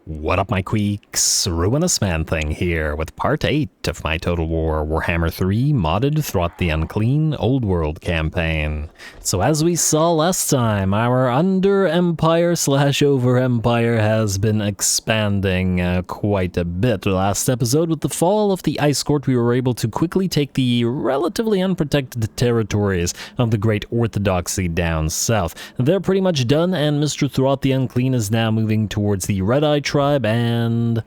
What up, my queeks? Ruinous Man Thing here with part 8 of my Total War Warhammer 3 modded Throt the Unclean Old World campaign. So as we saw last time, our under-empire slash over-empire has been expanding quite a bit. Last episode, with the fall of the Ice Court, we were able to quickly take the relatively unprotected territories of the Great Orthodoxy down south. They're pretty much done, and Mr. Throt the Unclean is now moving towards the Red-Eye tribe, and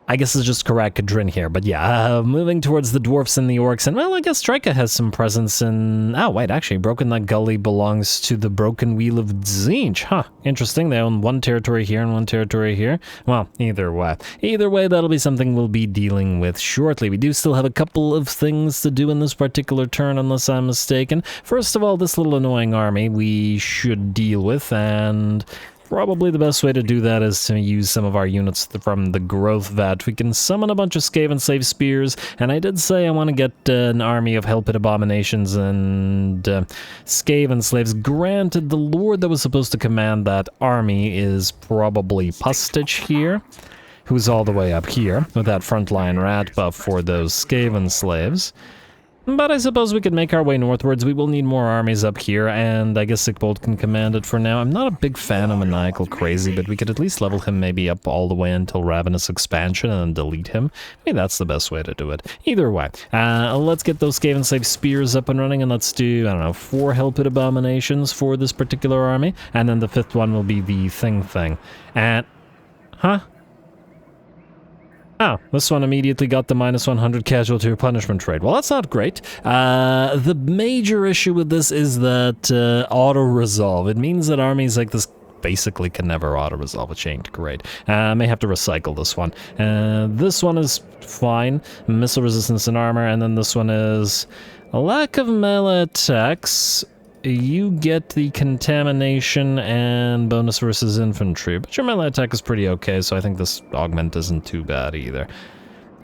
I guess it's just Karak here, but yeah, moving towards the dwarfs and the orcs, and well, I guess Zhanyka has some presence in... Oh, wait, actually, Broken That Gully belongs to the Broken Wheel of Tzeentch. Huh, interesting. They own one territory here and one territory here. Well, either way, that'll be something we'll be dealing with shortly. We do still have a couple of things to do in this particular turn, unless I'm mistaken. First of all, this little annoying army we should deal with, and... probably the best way to do that is to use some of our units from the growth vat. We can summon a bunch of Skaven slave spears, and I did say I want to get an army of Hell-Pit abominations and Skaven slaves. Granted, the lord that was supposed to command that army is probably Pustich here, who's all the way up here with that frontline rat buff for those Skaven slaves. But I suppose we could make our way northwards. We will need more armies up here, and I guess Sigbold can command it for now. I'm not a big fan of Maniacal Crazy, but we could at least level him maybe up all the way until Ravenous Expansion and then delete him. Maybe that's the best way to do it. Either way, let's get those Skaven Slave Spears up and running, and let's do, I don't know, 4 Hell-Pit abominations for this particular army, and then the 5th one will be the thing. And... huh? Oh, this one immediately got the minus 100 casualty or punishment trade. Well, that's not great. The major issue with this is that auto-resolve. It means that armies like this basically can never auto-resolve, which ain't great. I may have to recycle this one. This one is fine. Missile resistance and armor, and then this one is a lack of melee attacks. You get the contamination and bonus versus infantry, but your melee attack is pretty okay, so I think this augment isn't too bad either.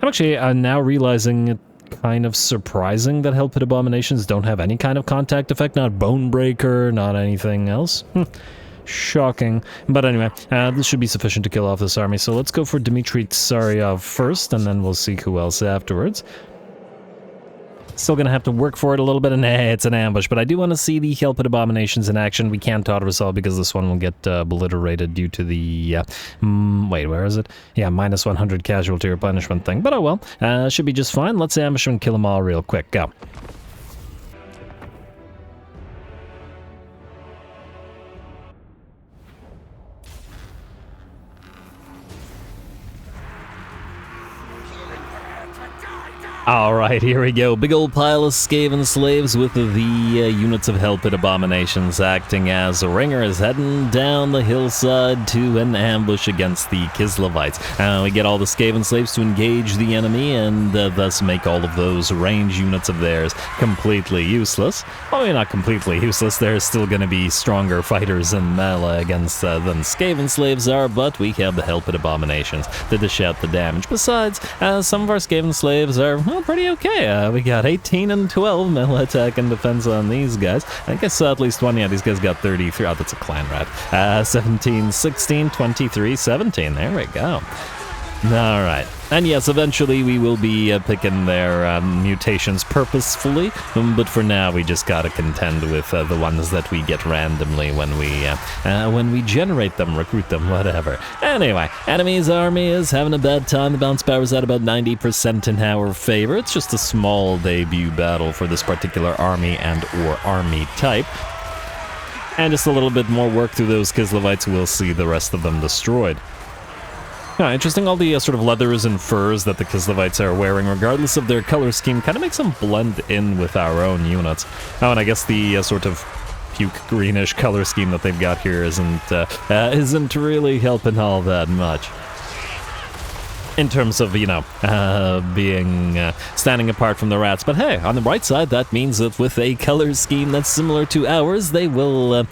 I'm actually now realizing it kind of surprising that Hell-Pit abominations don't have any kind of contact effect, not bone breaker, not anything else. Shocking. But anyway, this should be sufficient to kill off this army, so let's go for Dmitry Tsaryov first, and then we'll see who else afterwards. Still gonna have to work for it a little bit, and it's an ambush, but I do want to see the Hell-Pit abominations in action. We can't auto-resolve because this one will get obliterated due to the, wait, where is it? Yeah, minus 100 casualty or punishment thing, but oh well, should be just fine. Let's ambush them and kill them all real quick. Go. Alright, here we go. Big old pile of Skaven slaves with the units of Hell-Pit abominations acting as ringers, heading down the hillside to an ambush against the Kislevites. We get all the Skaven slaves to engage the enemy and thus make all of those range units of theirs completely useless. Well, maybe not completely useless. There's still going to be stronger fighters in melee against than Skaven slaves are, but we have the Hell-Pit abominations to dish out the damage. Besides, some of our Skaven slaves are, well, pretty okay. We got 18 and 12 melee attack and defense on these guys. I guess at least one, yeah, these guys got 33. Oh, that's a clan rat. 17, 16, 23, 17. There we go. Alright. And yes, eventually we will be picking their mutations purposefully, but for now we just gotta contend with the ones that we get randomly when we generate them, recruit them, whatever. Anyway, enemy's army is having a bad time. The bounce power is at about 90% in our favor. It's just a small debut battle for this particular army and or army type. And just a little bit more work through those Kislevites, we'll see the rest of them destroyed. Interesting, all the sort of leathers and furs that the Kislevites are wearing, regardless of their color scheme, kind of makes them blend in with our own units. Oh, and I guess the sort of puke greenish color scheme that they've got here isn't really helping all that much. In terms of, you know, standing apart from the rats. But hey, on the bright side, that means that with a color scheme that's similar to ours, they will look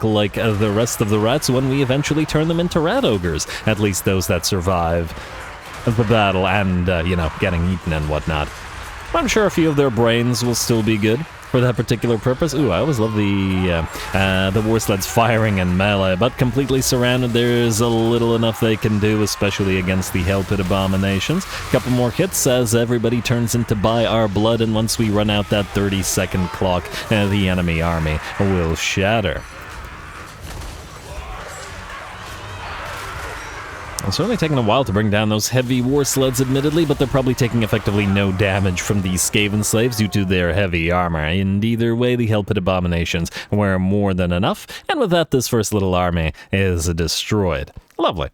like the rest of the rats when we eventually turn them into rat ogres. At least those that survive the battle and, you know, getting eaten and whatnot. I'm sure a few of their brains will still be good. for that particular purpose. Ooh, I always love the war sleds firing in melee, but completely surrounded, there's a little enough they can do, especially against the Hell Pit abominations. Couple more hits as everybody turns into By Our Blood, and once we run out that 30-second clock, the enemy army will shatter. It's certainly taking a while to bring down those heavy war sleds, admittedly, but they're probably taking effectively no damage from these Skaven slaves due to their heavy armor. And either way, the Hell Pit abominations were more than enough, and with that, this first little army is destroyed. Lovely.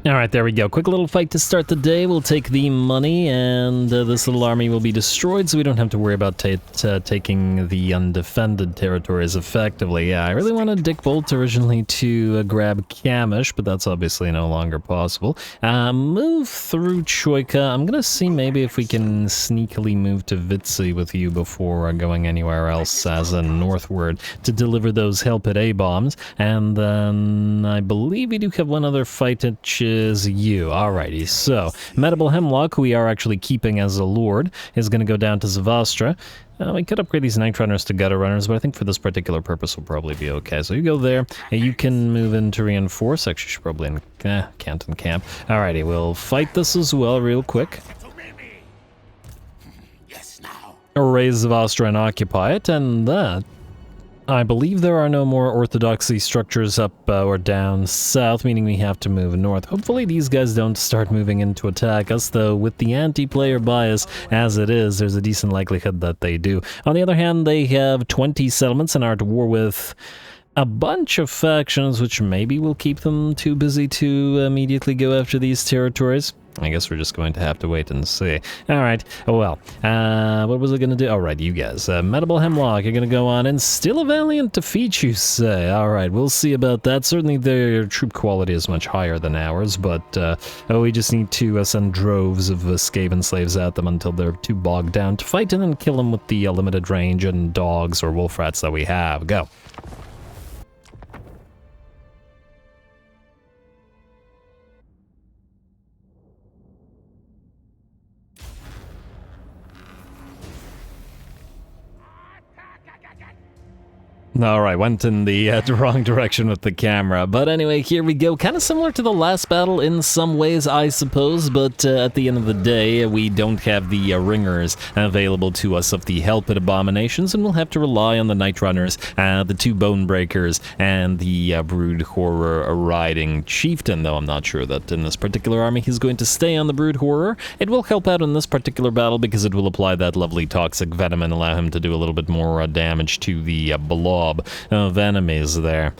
Alright, there we go. Quick little fight to start the day. We'll take the money, and this little army will be destroyed, so we don't have to worry about taking the undefended territories effectively. Yeah, I really wanted Dick Bolt originally to grab Kamish, but that's obviously no longer possible. Move through Zhanyka. I'm gonna see maybe if we can sneakily move to Vitsi with you before going anywhere else, as in northward, to deliver those Hell Pit A-bombs. And then I believe we do have one other fight at is you. Alrighty, so Medible Hemlock, who we are actually keeping as a lord, is going to go down to Zavastra. We could upgrade these Night Runners to Gutter Runners, but I think for this particular purpose will probably be okay. So you go there, you can move in to reinforce. Actually, you should probably can't encamp. Alrighty, we'll fight this as well real quick. Raise Zavastra and occupy it, and that... I believe there are no more orthodoxy structures up or down south, meaning we have to move north. Hopefully these guys don't start moving in to attack us, though with the anti-player bias as it is, there's a decent likelihood that they do. On the other hand, they have 20 settlements and are at war with a bunch of factions, which maybe will keep them too busy to immediately go after these territories. I guess we're just going to have to wait and see. Alright, well, what was I going to do? Alright, you guys. Medible Hemlock, you're going to go on and still a valiant defeat, you say? Alright, we'll see about that. Certainly their troop quality is much higher than ours, but we just need to send droves of Skaven slaves at them until they're too bogged down to fight, and then kill them with the limited range and dogs or wolf rats that we have. Go. Alright, went in the wrong direction with the camera, but anyway, here we go. Kind of similar to the last battle in some ways, I suppose, but at the end of the day, we don't have the ringers available to us of the Hell Pit abominations, and we'll have to rely on the Night Runners, the two Bone Breakers, and the Brood Horror riding Chieftain, though I'm not sure that in this particular army he's going to stay on the Brood Horror. It will help out in this particular battle because it will apply that lovely toxic venom and allow him to do a little bit more damage to the blob of enemies there.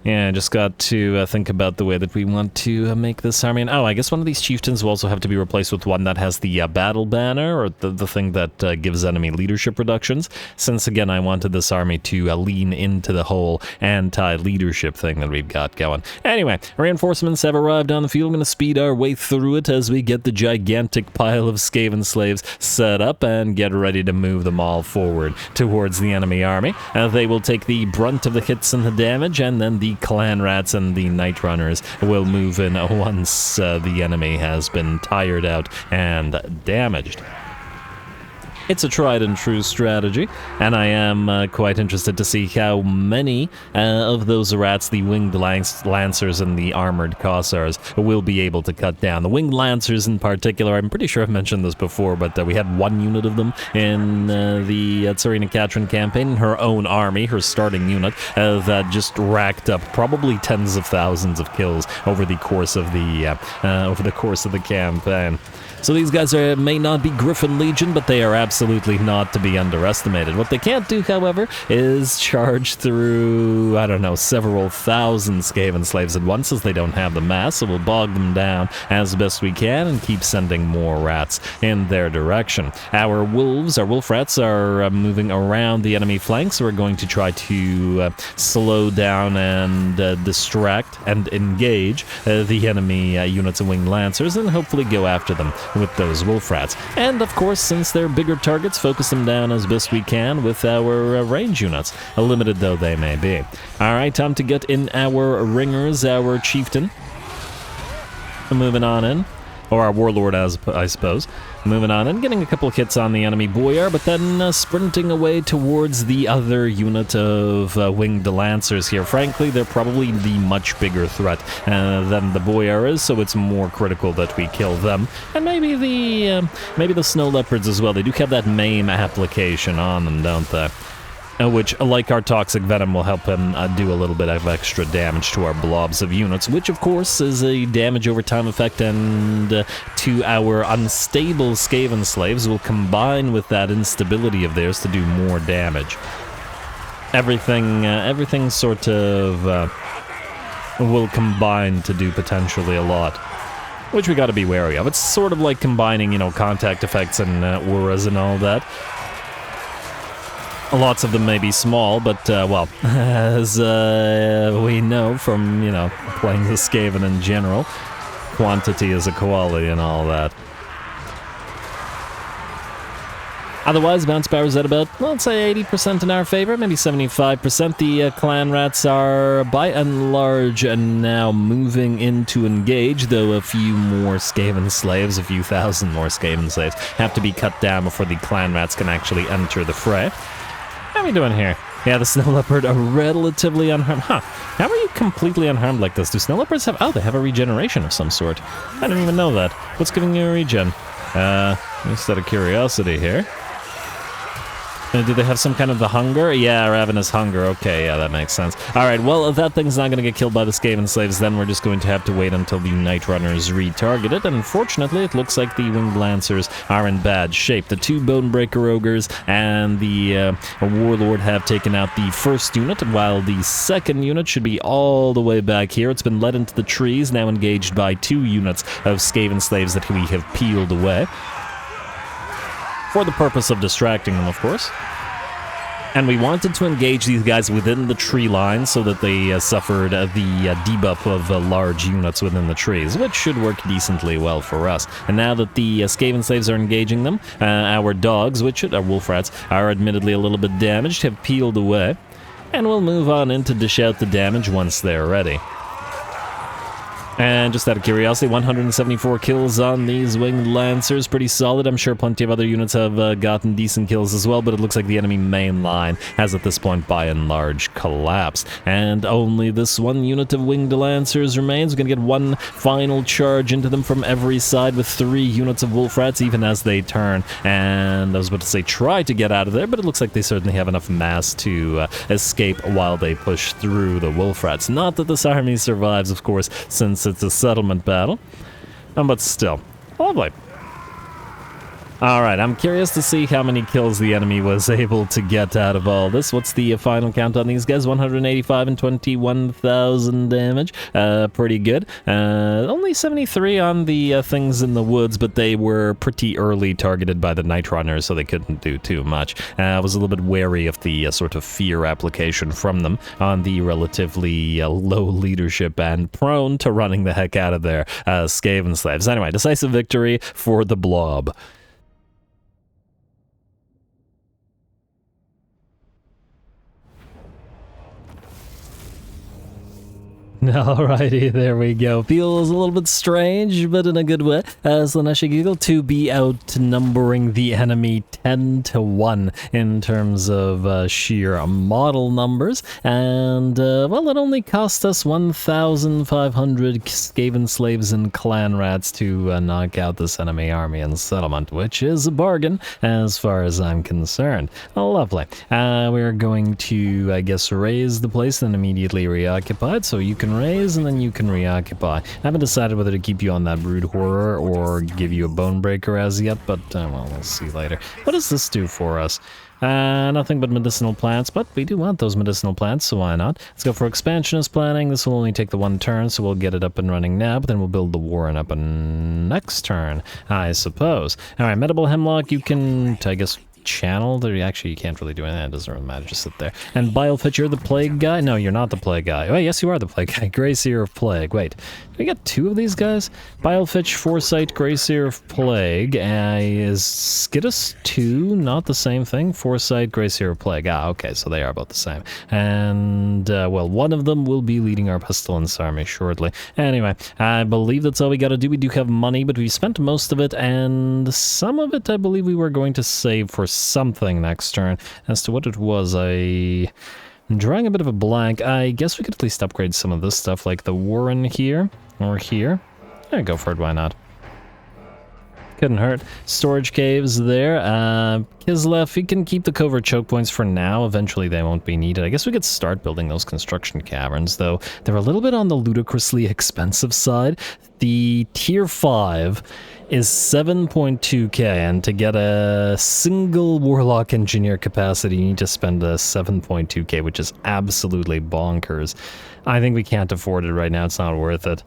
Yeah, just got to think about the way that we want to make this army. And I guess one of these chieftains will also have to be replaced with one that has the battle banner, or the thing that gives enemy leadership reductions, since again I wanted this army to lean into the whole anti-leadership thing that we've got going. Anyway, reinforcements have arrived on the field. I'm going to speed our way through it as we get the gigantic pile of Skaven slaves set up and get ready to move them all forward towards the enemy army. They will take the brunt of the hits and the damage, and then the clan rats and the Night Runners will move in once the enemy has been tired out and damaged. It's a tried and true strategy, and I am quite interested to see how many of those rats, the Winged Lancers and the Armored Cossars, will be able to cut down. The Winged Lancers in particular, I'm pretty sure I've mentioned this before, but we had one unit of them in the Tsarina Katrin campaign, her own army, her starting unit, that just racked up probably tens of thousands of kills over the course of the campaign. So these guys may not be Griffin Legion, but they are absolutely not to be underestimated. What they can't do, however, is charge through, I don't know, several thousand Skaven slaves at once, as they don't have the mass, so we'll bog them down as best we can and keep sending more rats in their direction. Our wolves, our wolf rats, are moving around the enemy flanks, so we're going to try to slow down and distract and engage the enemy units and Winged Lancers, and hopefully go after them with those wolf rats. And of course, since they're bigger targets, focus them down as best we can with our range units, limited though they may be. Alright, time to get in our ringers, our chieftain. Moving on in. Or our warlord, as I suppose. Moving on and getting a couple of hits on the enemy boyar, but then sprinting away towards the other unit of winged lancers here. Frankly, they're probably the much bigger threat than the boyar is, so it's more critical that we kill them. And maybe the snow leopards as well. They do have that maim application on them, don't they? Which, like our toxic venom, will help him do a little bit of extra damage to our blobs of units, which of course is a damage over time effect, and to our unstable Skaven slaves will combine with that instability of theirs to do more damage. Everything sort of will combine to do potentially a lot, which we got to be wary of. It's sort of like combining, contact effects and auras and all that. Lots of them may be small, but, well, as we know from, playing the Skaven in general, quantity is a quality and all that. Otherwise, bounce power is at about, let's say, 80% in our favor, maybe 75%. The clan rats are, by and large, now moving in to engage, though a few more Skaven slaves, a few thousand more Skaven slaves, have to be cut down before the clan rats can actually enter the fray. How are we doing here? Yeah, the snow leopard are relatively unharmed. Huh. How are you completely unharmed like this? Do snow leopards have... Oh, they have a regeneration of some sort. I didn't even know that. What's giving you a regen? Just out of curiosity here. Do they have some kind of the hunger? Yeah, ravenous hunger. Okay, yeah, that makes sense. Alright, well, if that thing's not going to get killed by the Skaven slaves, then we're just going to have to wait until the Night Runners retarget it, and unfortunately, it looks like the Winged Lancers are in bad shape. The two Bonebreaker Ogres and the Warlord have taken out the first unit, while the second unit should be all the way back here. It's been led into the trees, now engaged by two units of Skaven slaves that we have peeled away. For the purpose of distracting them, of course. And we wanted to engage these guys within the tree line so that they suffered the debuff of large units within the trees, which should work decently well for us. And now that the Skaven slaves are engaging them, our dogs, which are wolf rats, are admittedly a little bit damaged, have peeled away. And we'll move on in to dish out the damage once they're ready. And just out of curiosity, 174 kills on these Winged Lancers. Pretty solid. I'm sure plenty of other units have gotten decent kills as well, but it looks like the enemy main line has at this point by and large collapsed. And only this one unit of Winged Lancers remains. We're going to get one final charge into them from every side with 3 units of Wolf Rats, even as they turn. And I was about to say try to get out of there, but it looks like they certainly have enough mass to escape while they push through the Wolf Rats. Not that this army survives, of course, since it's a settlement battle, but still, lovely. Alright, I'm curious to see how many kills the enemy was able to get out of all this. What's the final count on these guys? 185 and 21,000 damage. Pretty good. Only 73 on the things in the woods, but they were pretty early targeted by the Night Runners, so they couldn't do too much. I was a little bit wary of the sort of fear application from them on the relatively low leadership and prone to running the heck out of their Skaven slaves. Anyway, decisive victory for the blob. Alrighty, there we go. Feels a little bit strange, but in a good way, Slaneshi Giggle, to be outnumbering the enemy 10-1 in terms of sheer model numbers. And, well, it only cost us 1,500 Skaven slaves and clan rats to knock out this enemy army and settlement, which is a bargain as far as I'm concerned. Lovely. We're going to, I guess, raise the place and immediately reoccupy it, so you can raise and then you can reoccupy. I haven't decided whether to keep you on that brood horror or give you a bone breaker as yet, but well, we'll see later. What does this do for us? Nothing but medicinal plants, but we do want those medicinal plants, so why not? Let's go for expansionist planning. This will only take the 1 turn, so we'll get it up and running now, but then we'll build the warren up next turn, I suppose. Alright, medible hemlock, you can, I guess, channeled? Or actually, you can't really do anything. It doesn't really matter. Just sit there. And Bilefitch, you're the plague guy? No, you're not the plague guy. Oh, yes, you are the plague guy. Greyseer of Plague. Wait, did we get 2 of these guys? Bilefitch, Foresight, Greyseer of Plague. Is Skittus 2 not the same thing? Foresight, Greyseer of Plague. Ah, okay, so they are both the same. And, well, one of them will be leading our Pestilence army shortly. Anyway, I believe that's all we gotta do. We do have money, but we spent most of it, and some of it I believe we were going to save for something next turn. As to what it was, I'm drawing a bit of a blank. I guess we could at least upgrade some of this stuff, like the Warren here, or here. Yeah, go for it, why not? Couldn't hurt. Storage caves there. Kislev, we can keep the covert choke points for now. Eventually they won't be needed. I guess we could start building those construction caverns, though. They're a little bit on the ludicrously expensive side. The tier 5 is 7.2k, and to get a single warlock engineer capacity, you need to spend a 7.2k, which is absolutely bonkers. I think we can't afford it right now. It's not worth it.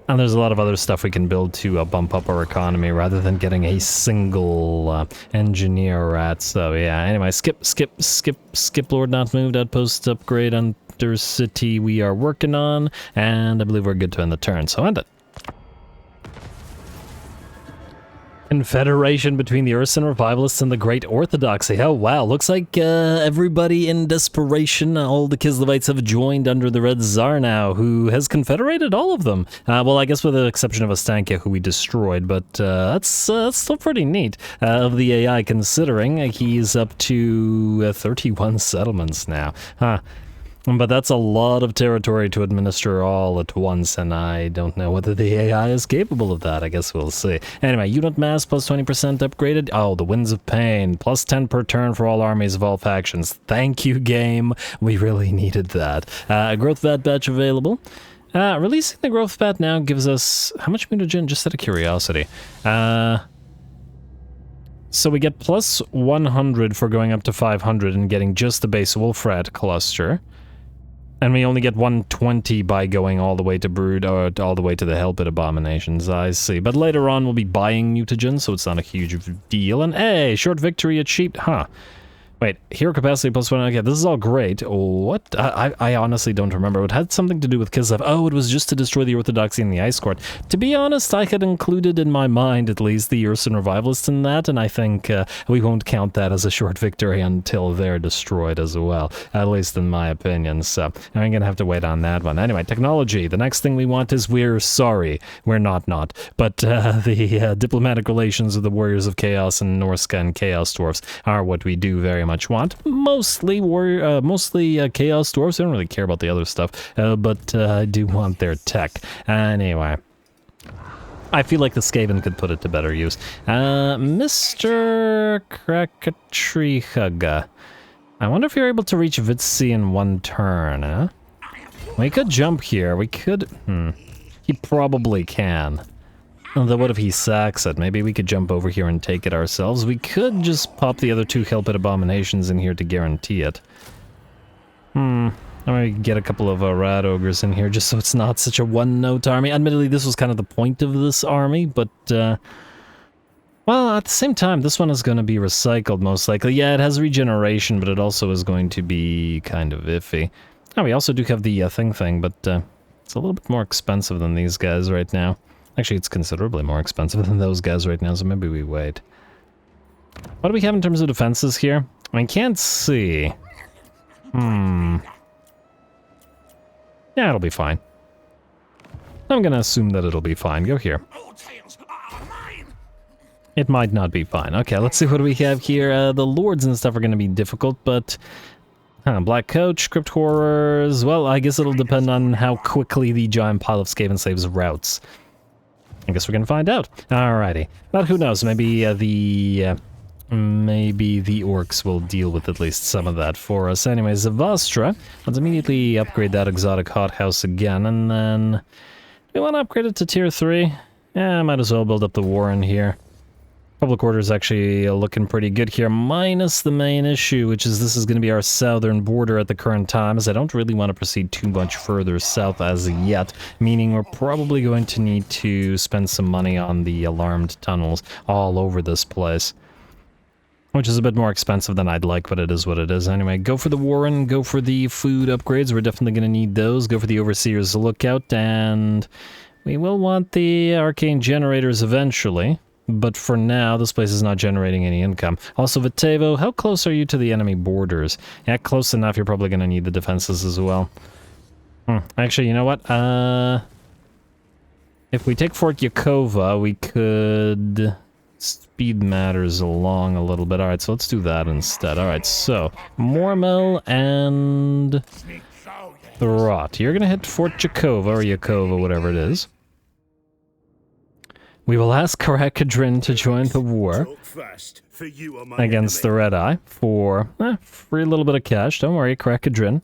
And there's a lot of other stuff we can build to bump up our economy rather than getting a single engineer rat. So yeah, anyway, skip Lord not moved, outpost upgrade, Undercity we are working on, and I believe we're good to end the turn, so end it. Confederation between the Urson Revivalists and the Great Orthodoxy. Oh wow, looks like everybody in desperation, all the Kislevites have joined under the Red Tsar now, who has confederated all of them. Well, I guess with the exception of Astankia, who we destroyed, but that's still pretty neat of the AI, considering he's up to 31 settlements now. Huh. But that's a lot of territory to administer all at once, and I don't know whether the AI is capable of that. I guess we'll see. Anyway, unit mass plus 20% upgraded. Oh, the Winds of Pain. Plus 10 per turn for all armies of all factions. Thank you, game. We really needed that. Growth Vat batch available. Releasing the Growth Vat now gives us... How much mutagen? Just out of curiosity. So we get plus 100 for going up to 500 and getting just the base Wolfrat cluster. And we only get 120 by going all the way to Brood, or all the way to the Hellpit Abominations, I see. But later on we'll be buying mutagen, so it's not a huge deal. And hey, short victory achieved, huh. Wait, hero capacity plus 1, okay, this is all great. What? I honestly don't remember. It had something to do with Kislev. Oh, it was just to destroy the Orthodoxy in the Ice Court. To be honest, I had included in my mind, at least, the Urson Revivalists in that, and I think we won't count that as a short victory until they're destroyed as well, at least in my opinion, so I'm gonna have to wait on that one. Anyway, technology. The next thing we want is we're sorry. We're not, but the diplomatic relations of the Warriors of Chaos and Norska and Chaos Dwarfs are what we do very much want. Mostly Chaos Dwarfs. I don't really care about the other stuff, but I do want their tech. Anyway, I feel like the Skaven could put it to better use. Mr. Krakatrihaga. I wonder if you're able to reach Vitsi in one turn, huh? We could jump here. We could... He probably can. Although what if he sacks it? Maybe we could jump over here and take it ourselves. We could just pop the other 2 Hellpit Abominations in here to guarantee it. I might get a couple of Rat Ogres in here just so it's not such a one-note army. Admittedly, this was kind of the point of this army, but... well, at the same time, this one is going to be recycled, most likely. Yeah, it has regeneration, but it also is going to be kind of iffy. Oh, we also do have the thing, but it's a little bit more expensive than these guys right now. Actually, it's considerably more expensive than those guys right now, so maybe we wait. What do we have in terms of defenses here? I can't see. Yeah, it'll be fine. I'm gonna assume that it'll be fine. Go here. It might not be fine. Okay, let's see what we have here. The lords and stuff are gonna be difficult, but... Black Coach, Crypt Horrors... Well, I guess it'll depend on how quickly the giant pile of Skaven slaves routes. I guess we're gonna find out. Alrighty. But who knows, maybe maybe the orcs will deal with at least some of that for us. Anyway, Zavastra. Let's immediately upgrade that exotic hothouse again, and then... Do we want to upgrade it to tier 3? Yeah, might as well build up the Warren here. Public order is actually looking pretty good here, minus the main issue, which is this is going to be our southern border at the current time, as I don't really want to proceed too much further south as yet, meaning we're probably going to need to spend some money on the alarmed tunnels all over this place. Which is a bit more expensive than I'd like, but it is what it is. Anyway, go for the Warren, go for the food upgrades. We're definitely going to need those. Go for the Overseer's Lookout, and we will want the Arcane Generators eventually. But for now, this place is not generating any income. Also, Vitevo, how close are you to the enemy borders? Yeah, close enough. You're probably going to need the defenses as well. Actually, you know what? If we take Fort Yakova, we could speed matters along a little bit. Alright, so let's do that instead. Alright, so Mormel and Throt. You're going to hit Fort Yakova, or Yakova, whatever it is. We will ask Karak to join the war against the Red Eye for a little bit of cash. Don't worry, Karak.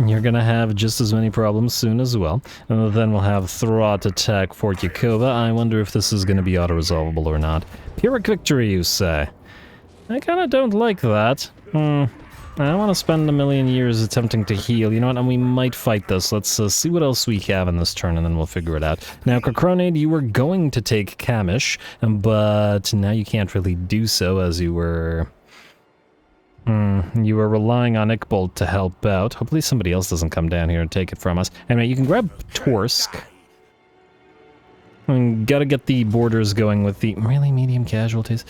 You're gonna have just as many problems soon as well. And then we'll have Throt attack Fort Yakova. I wonder if this is gonna be auto-resolvable or not. Pyrrhic victory, you say? I kinda don't like that. I don't want to spend a million years attempting to heal. You know what, and we might fight this. Let's see what else we have in this turn, and then we'll figure it out. Now, Kokronade, you were going to take Kamish, but now you can't really do so as you were... you were relying on Ickbolt to help out. Hopefully somebody else doesn't come down here and take it from us. Anyway, you can grab Torsk. Gotta get the borders going with the really medium casualties.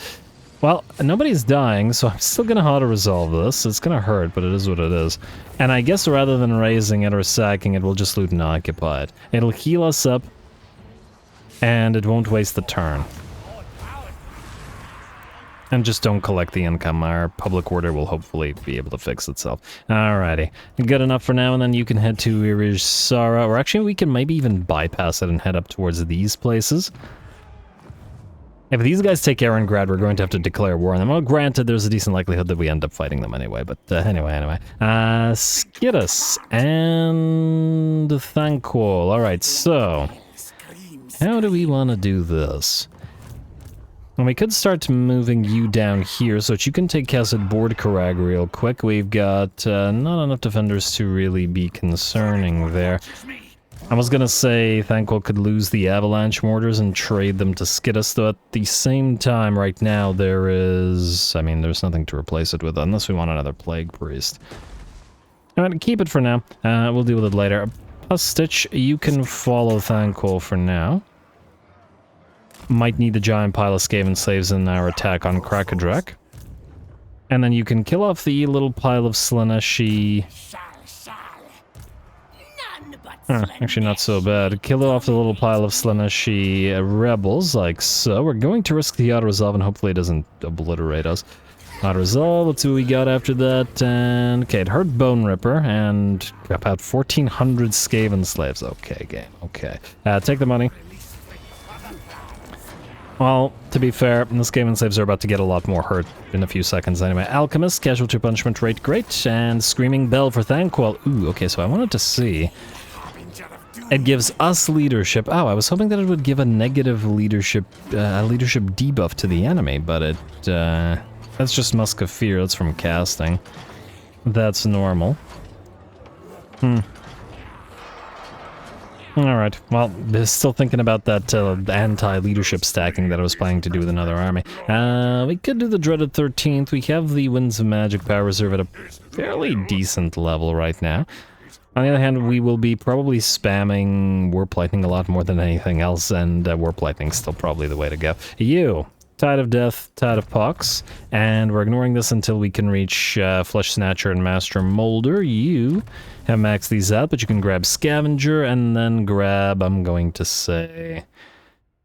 Well, nobody's dying, so I'm still gonna auto-resolve this. It's gonna hurt, but it is what it is. And I guess rather than raising it or sacking it, we'll just loot and occupy it. It'll heal us up, and it won't waste the turn. And just don't collect the income. Our public order will hopefully be able to fix itself. Alrighty. Good enough for now, and then you can head to Irizarra, or actually we can maybe even bypass it and head up towards these places. If these guys take Erengrad, we're going to have to declare war on them. Well, granted, there's a decent likelihood that we end up fighting them anyway, but anyway. Skidus and Thanquol. Alright, so how do we want to do this? And we could start moving you down here so that you can take Cassid Board Karag real quick. We've got not enough defenders to really be concerning there. I was gonna say Thanquol could lose the Avalanche Mortars and trade them to Skidus, though at the same time right now there's nothing to replace it with unless we want another Plague Priest. Alright, keep it for now. We'll deal with it later. Stitch, you can follow Thanquol for now. Might need the giant pile of Skaven slaves in our attack on Krakadrak. And then you can kill off the little pile of Slaaneshi. Actually not so bad. Kill off the little pile of Slaaneshi rebels, like so. We're going to risk the auto-resolve and hopefully it doesn't obliterate us. Auto-resolve, let's see what we got after that. And okay, it hurt Bone Ripper and about 1,400 Skaven slaves. Okay, game, okay. Take the money. Well, to be fair, the Skaven slaves are about to get a lot more hurt in a few seconds anyway. Alchemist, casualty punishment rate, great. And Screaming Bell for Thanquol. Ooh, okay, so I wanted to see. It gives us leadership. Oh, I was hoping that it would give a negative leadership, leadership debuff to the enemy, but it, that's just Musk of Fear. That's from casting. That's normal. Alright, well, still thinking about that anti-leadership stacking that I was planning to do with another army. We could do the Dreaded 13th. We have the Winds of Magic Power Reserve at a fairly decent level right now. On the other hand, we will be probably spamming Warp Lightning a lot more than anything else, and Warp Lightning's still probably the way to go. You, Tide of Death, Tide of Pox, and we're ignoring this until we can reach Flesh Snatcher and Master Moulder. You have maxed these out, but you can grab Scavenger, and then grab, I'm going to say...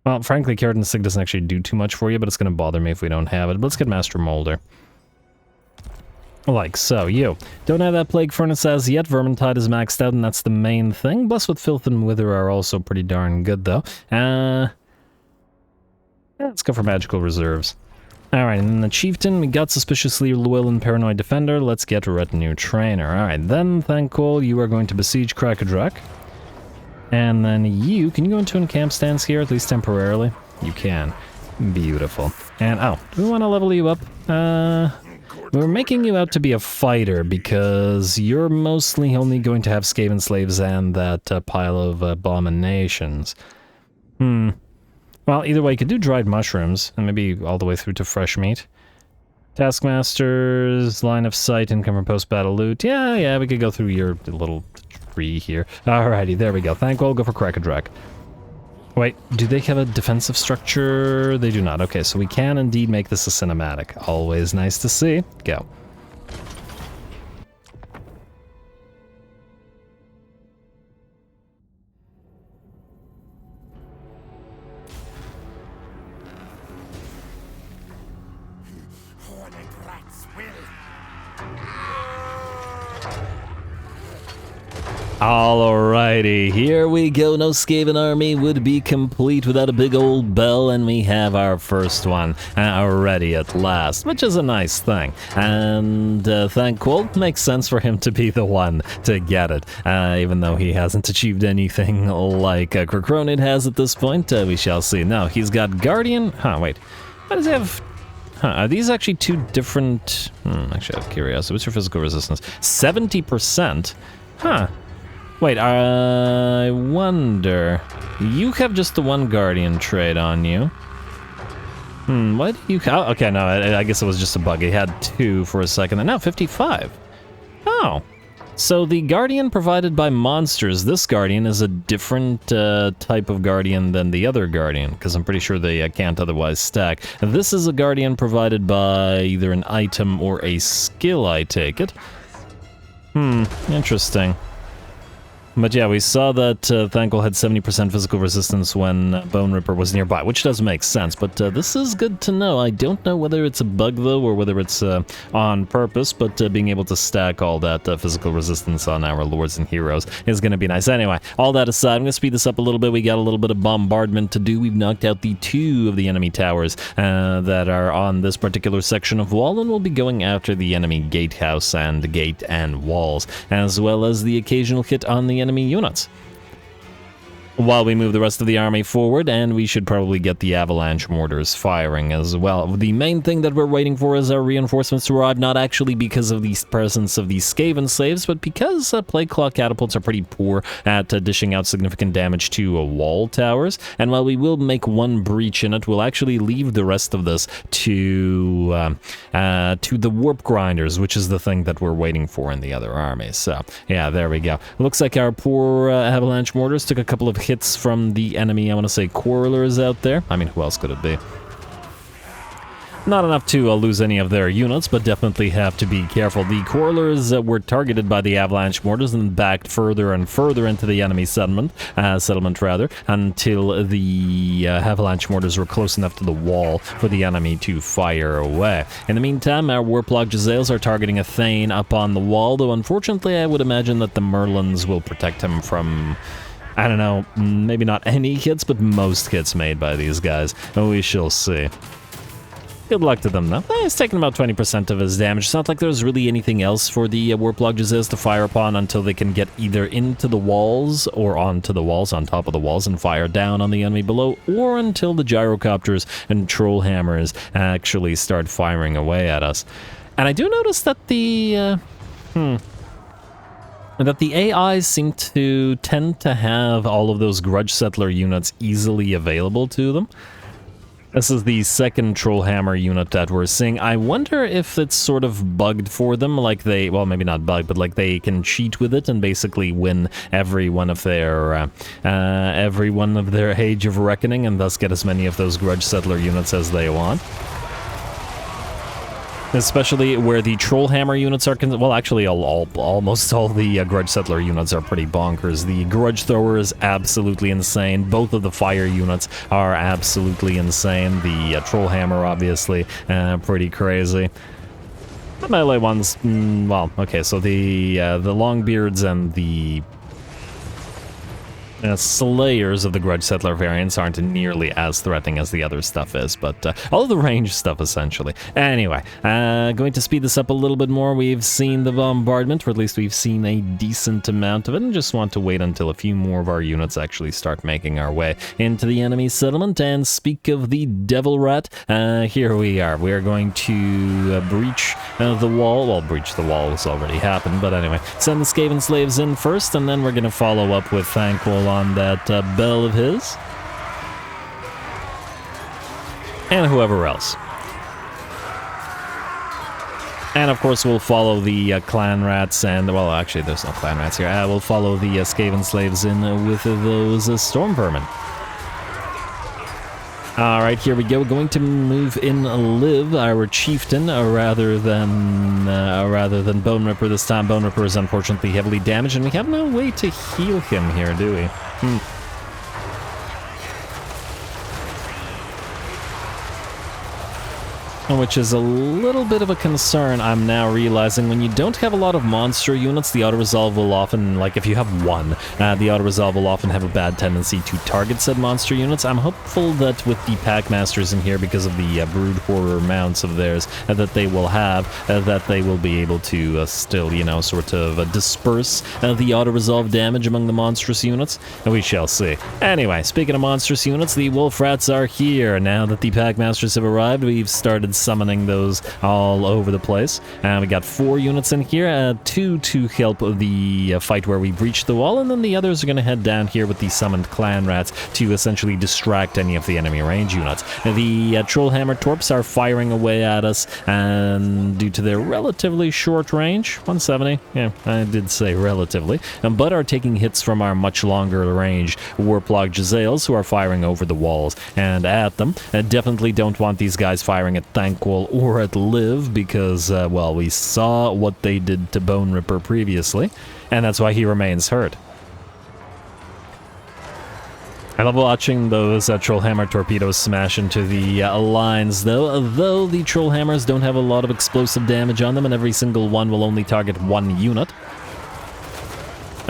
Well, frankly, Keratin Sig doesn't actually do too much for you, but it's going to bother me if we don't have it. But let's get Master Moulder. Like so, you don't have that Plague Furnace as yet. Vermintide is maxed out, and that's the main thing. Blessed with Filth and Wither are also pretty darn good, though. Let's go for Magical Reserves. Alright, and then the Chieftain, we got Suspiciously Loyal and Paranoid Defender. Let's get Retinue Trainer. Alright, then, Thanquol, you are going to besiege Krakadrak. And then you, can you go into an camp stance here, at least temporarily? You can. Beautiful. And, oh, do we want to level you up? We're making you out to be a fighter because you're mostly only going to have Skaven slaves and that pile of abominations. Well, either way, you could do dried mushrooms and maybe all the way through to fresh meat. Taskmasters, line of sight, income from post-battle loot. Yeah, we could go through your little tree here. Alrighty, there we go. Thankwell, go for Drak. Wait, do they have a defensive structure? They do not. Okay, so we can indeed make this a cinematic. Always nice to see. Go. Alrighty, here we go. No Skaven army would be complete without a big old bell, and we have our first one ready at last, which is a nice thing. And Thankwell, makes sense for him to be the one to get it, even though he hasn't achieved anything like Kronid has at this point. We shall see. No, he's got Guardian. Wait. Why does he have... are these actually two different... actually, out of curiosity, what's your physical resistance? 70%? Wait, I wonder... You have just the one Guardian trait on you. Why do you... Oh, okay, no, I guess it was just a bug. He had 2 for a second, and now 55. Oh. So the Guardian provided by monsters, this Guardian is a different type of Guardian than the other Guardian, because I'm pretty sure they can't otherwise stack. This is a Guardian provided by either an item or a skill, I take it. Interesting. But yeah, we saw that Thankwell had 70% physical resistance when Bone Ripper was nearby, which does make sense, but this is good to know. I don't know whether it's a bug, though, or whether it's on purpose, but being able to stack all that physical resistance on our lords and heroes is going to be nice. Anyway, all that aside, I'm going to speed this up a little bit. We got a little bit of bombardment to do. We've knocked out the 2 of the enemy towers that are on this particular section of wall, and we'll be going after the enemy gatehouse and gate and walls, as well as the occasional hit on the enemy units, while we move the rest of the army forward, and we should probably get the avalanche mortars firing as well. The main thing that we're waiting for is our reinforcements to arrive, not actually because of the presence of these Skaven slaves, but because plague claw catapults are pretty poor at dishing out significant damage to wall towers, and while we will make one breach in it, we'll actually leave the rest of this to the warp grinders, which is the thing that we're waiting for in the other armies. So yeah, there we go. Looks like our poor avalanche mortars took a couple of hits from the enemy, I want to say, quarrelers out there. I mean, who else could it be? Not enough to lose any of their units, but definitely have to be careful. The quarrelers were targeted by the avalanche mortars and backed further and further into the enemy settlement, until the avalanche mortars were close enough to the wall for the enemy to fire away. In the meantime, our warplog Jezzails are targeting a Thane up on the wall, though unfortunately I would imagine that the Merlins will protect him from... I don't know, maybe not any hits, but most hits made by these guys. We shall see. Good luck to them, though. He's taking about 20% of his damage. It's not like there's really anything else for the Warplog Jezzails to fire upon until they can get either into the walls or onto the walls, on top of the walls, and fire down on the enemy below, or until the gyrocopters and troll hammers actually start firing away at us. And I do notice that the AIs seem to tend to have all of those Grudge Settler units easily available to them. This is the second Trollhammer unit that we're seeing. I wonder if it's sort of bugged for them, like they, well, maybe not bugged, but like they can cheat with it and basically win every one of their Age of Reckoning, and thus get as many of those Grudge Settler units as they want. Especially where the Trollhammer units are... well, actually, almost all the Grudge Settler units are pretty bonkers. The Grudge Thrower is absolutely insane. Both of the Fire units are absolutely insane. The Trollhammer, obviously, pretty crazy. The melee ones, well, okay, so the Longbeards and the... Slayers of the Grudge Settler variants aren't nearly as threatening as the other stuff is, but all of the range stuff, essentially. Anyway, going to speed this up a little bit more. We've seen the bombardment, or at least we've seen a decent amount of it, and just want to wait until a few more of our units actually start making our way into the enemy settlement. And speak of the Devil Rat, here we are. We are going to breach the wall. Well, breach the wall has already happened, but anyway, send the Skaven slaves in first, and then we're going to follow up with Thankwell on that bell of his, and whoever else. And of course we'll follow the clan rats and, well, actually there's no clan rats here. We'll follow the Skaven slaves in with those storm vermin. Alright, here we go. We're going to move in Liv, our chieftain, rather than Bone Ripper this time. Bone Ripper is unfortunately heavily damaged, and we have no way to heal him here, do we? Which is a little bit of a concern, I'm now realizing. When you don't have a lot of monster units, the auto-resolve will often, like if you have one, the auto-resolve will often have a bad tendency to target said monster units. I'm hopeful that with the Packmasters in here, because of the Brood Horror mounts of theirs that they will have, that they will be able to still, you know, sort of disperse the auto-resolve damage among the monstrous units. We shall see. Anyway, speaking of monstrous units, the Wolf Rats are here. Now that the Packmasters have arrived, we've started summoning those all over the place. We got 4 units in here, 2 to help the fight where we breached the wall, and then the others are going to head down here with the summoned clan rats to essentially distract any of the enemy range units. The Trollhammer Torps are firing away at us, and due to their relatively short range, 170, yeah, I did say relatively, but are taking hits from our much longer range Warplogged Jezzails, who are firing over the walls and at them. Definitely don't want these guys firing at Thankful or at Liv, because, well, we saw what they did to Bone Ripper previously, and that's why he remains hurt. I love watching those Trollhammer torpedoes smash into the lines, though the Trollhammers don't have a lot of explosive damage on them, and every single one will only target 1 unit.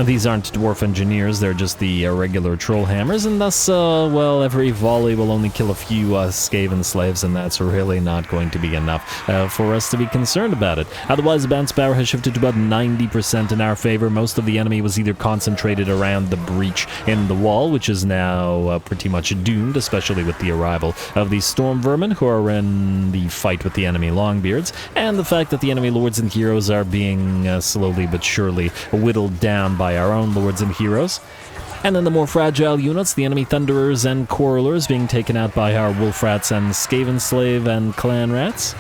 These aren't Dwarf Engineers, they're just the regular Trollhammers, and thus, well, every volley will only kill a few Skaven slaves, and that's really not going to be enough for us to be concerned about it. Otherwise, the bounce power has shifted to about 90% in our favor. Most of the enemy was either concentrated around the breach in the wall, which is now pretty much doomed, especially with the arrival of the Storm Vermin, who are in the fight with the enemy Longbeards, and the fact that the enemy Lords and Heroes are being slowly but surely whittled down by our own Lords and Heroes. And then the more fragile units, the enemy Thunderers and Quarrelers, being taken out by our Wolf Rats and Skaven Slave and Clan Rats.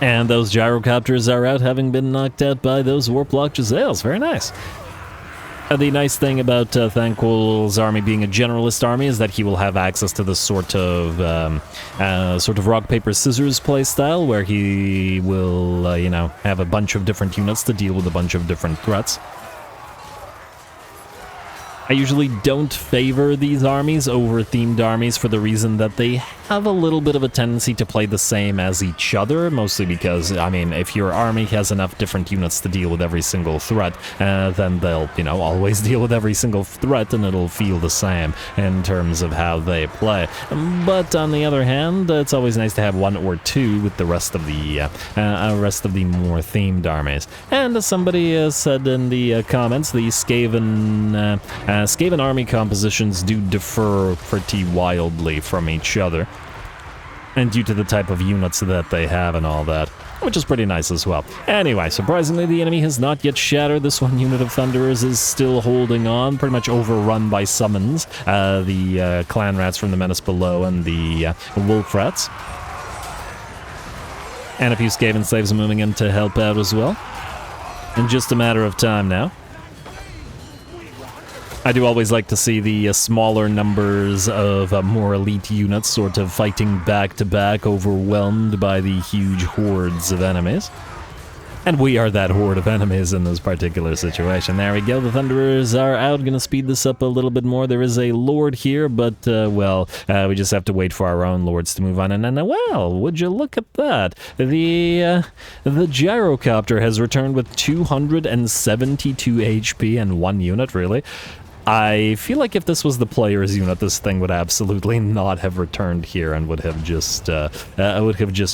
And those Gyrocopters are out, having been knocked out by those Warplogged Jezzails. Very nice. The nice thing about Thankful's army being a generalist army is that he will have access to the sort of rock, paper, scissors playstyle, where he will, you know, have a bunch of different units to deal with a bunch of different threats. I usually don't favor these armies over themed armies for the reason that they have a little bit of a tendency to play the same as each other, mostly because, I mean, if your army has enough different units to deal with every single threat, then they'll, you know, always deal with every single threat, and it'll feel the same in terms of how they play. But on the other hand, it's always nice to have 1 or 2 with the rest of the more themed armies. And as somebody said in the comments, the Skaven army compositions do differ pretty wildly from each other, and due to the type of units that they have and all that, which is pretty nice as well. Anyway, surprisingly, the enemy has not yet shattered. This one unit of Thunderers is still holding on, pretty much overrun by summons, the Clan Rats from the Menace Below and the Wolf Rats. And a few Skaven Slaves moving in to help out as well. In just a matter of time now. I do always like to see the smaller numbers of more elite units sort of fighting back-to-back, overwhelmed by the huge hordes of enemies. And we are that horde of enemies in this particular situation. There we go, the Thunderers are out, gonna speed this up a little bit more. There is a Lord here, but, well, we just have to wait for our own Lords to move on. And then, well, would you look at that? The Gyrocopter has returned with 272 HP and 1 unit, really. I feel like if this was the player's unit, this thing would absolutely not have returned here and would have just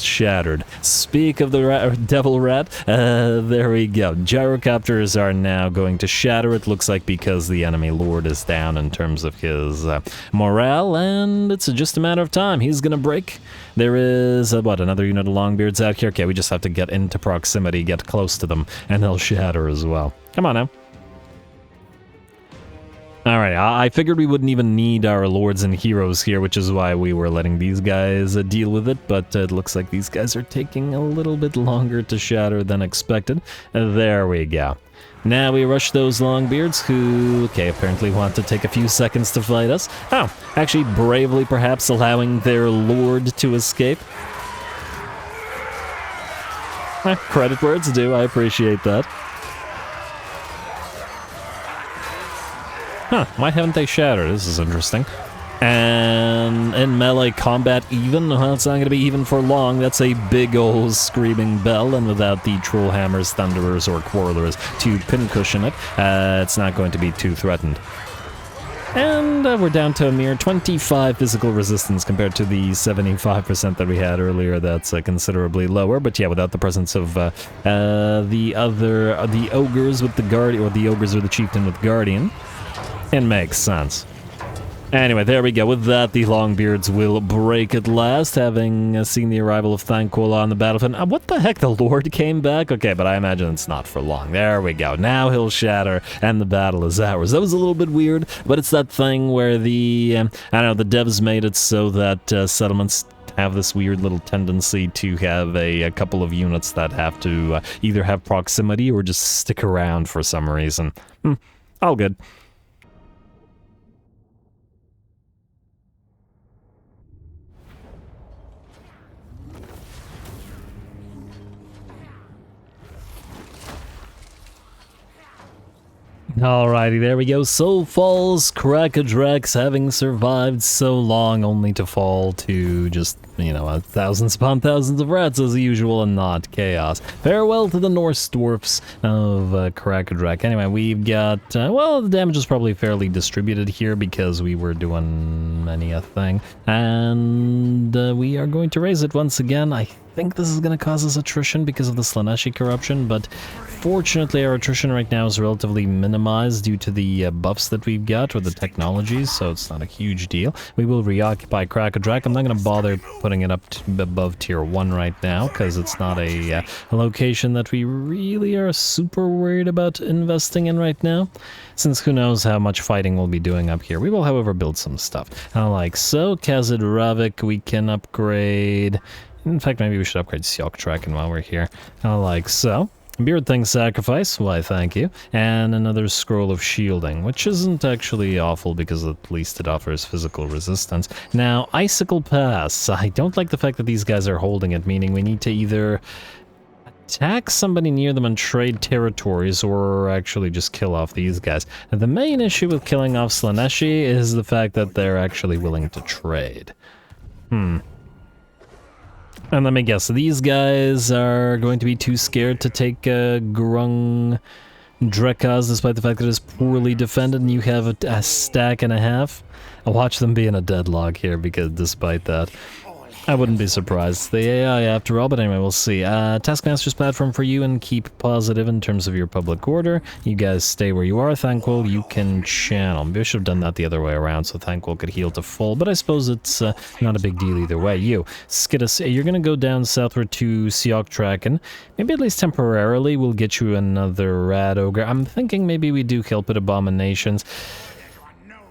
shattered. Speak of the Devil Rat, there we go. Gyrocopters are now going to shatter, it looks like, because the enemy Lord is down in terms of his morale, and it's just a matter of time. He's gonna break. There is, another unit of Longbeards out here? Okay, we just have to get into proximity, get close to them, and they'll shatter as well. Come on now. Alright, I figured we wouldn't even need our lords and heroes here, which is why we were letting these guys deal with it, but it looks like these guys are taking a little bit longer to shatter than expected. There we go. Now we rush those Longbeards who, okay, apparently want to take a few seconds to fight us. Oh, actually bravely perhaps allowing their lord to escape. Credit where it's due, I appreciate that. Huh, why haven't they shattered? This is interesting. And in melee combat even? Well, it's not going to be even for long. That's a big old screaming bell, and without the Trollhammers, Thunderers, or Quarrelers to pincushion it, it's not going to be too threatened. And we're down to a mere 25 physical resistance compared to the 75% that we had earlier. That's considerably lower, but yeah, without the presence of the ogres with the guardian, or the ogres or the chieftain with guardian, it makes sense. Anyway, there we go. With that, the Longbeards will break at last, having seen the arrival of Thanquol on the battlefield. What the heck? The Lord came back? Okay, but I imagine it's not for long. There we go. Now he'll shatter, and the battle is ours. That was a little bit weird, but it's that thing where the, I don't know, the devs made it so that settlements have this weird little tendency to have a couple of units that have to either have proximity or just stick around for some reason. All good. Alrighty, there we go. So falls Drak, having survived so long only to fall to just, you know, thousands upon thousands of rats as usual and not chaos. Farewell to the Norse dwarfs of Drak. Anyway, we've got, well, the damage is probably fairly distributed here because we were doing many a thing. And we are going to raise it once again. I think this is going to cause us attrition because of the Slaaneshi corruption, but fortunately our attrition right now is relatively minimized due to the buffs that we've got, or the technologies, so it's not a huge deal. We will reoccupy Drak. I'm not going to bother putting it up above tier 1 right now, because it's not a location that we really are super worried about investing in right now, since who knows how much fighting we'll be doing up here. We will, however, build some stuff. Like so, Khazad Ravik we can upgrade. In fact, maybe we should upgrade Sioktraken while we're here. Like so. Beard Thing Sacrifice, why thank you. And another Scroll of Shielding, which isn't actually awful because at least it offers physical resistance. Now, Icicle Pass. I don't like the fact that these guys are holding it, meaning we need to either attack somebody near them and trade territories, or actually just kill off these guys. Now, the main issue with killing off Slaaneshi is the fact that they're actually willing to trade. And let me guess, these guys are going to be too scared to take Grung Drekaz, despite the fact that it's poorly defended and you have a stack and a half? I'll watch them be in a deadlock here, because despite that, I wouldn't be surprised. The AI after all, but anyway, we'll see. Taskmaster's platform for you, and keep positive in terms of your public order. You guys stay where you are. Thanquol, you can channel. Maybe I should have done that the other way around so Thanquol could heal to full, but I suppose it's not a big deal either way. You, Skidus, you're going to go down southward to Sioktraken. Maybe at least temporarily we'll get you another Rat Ogre. I'm thinking maybe we do Kelpid Abominations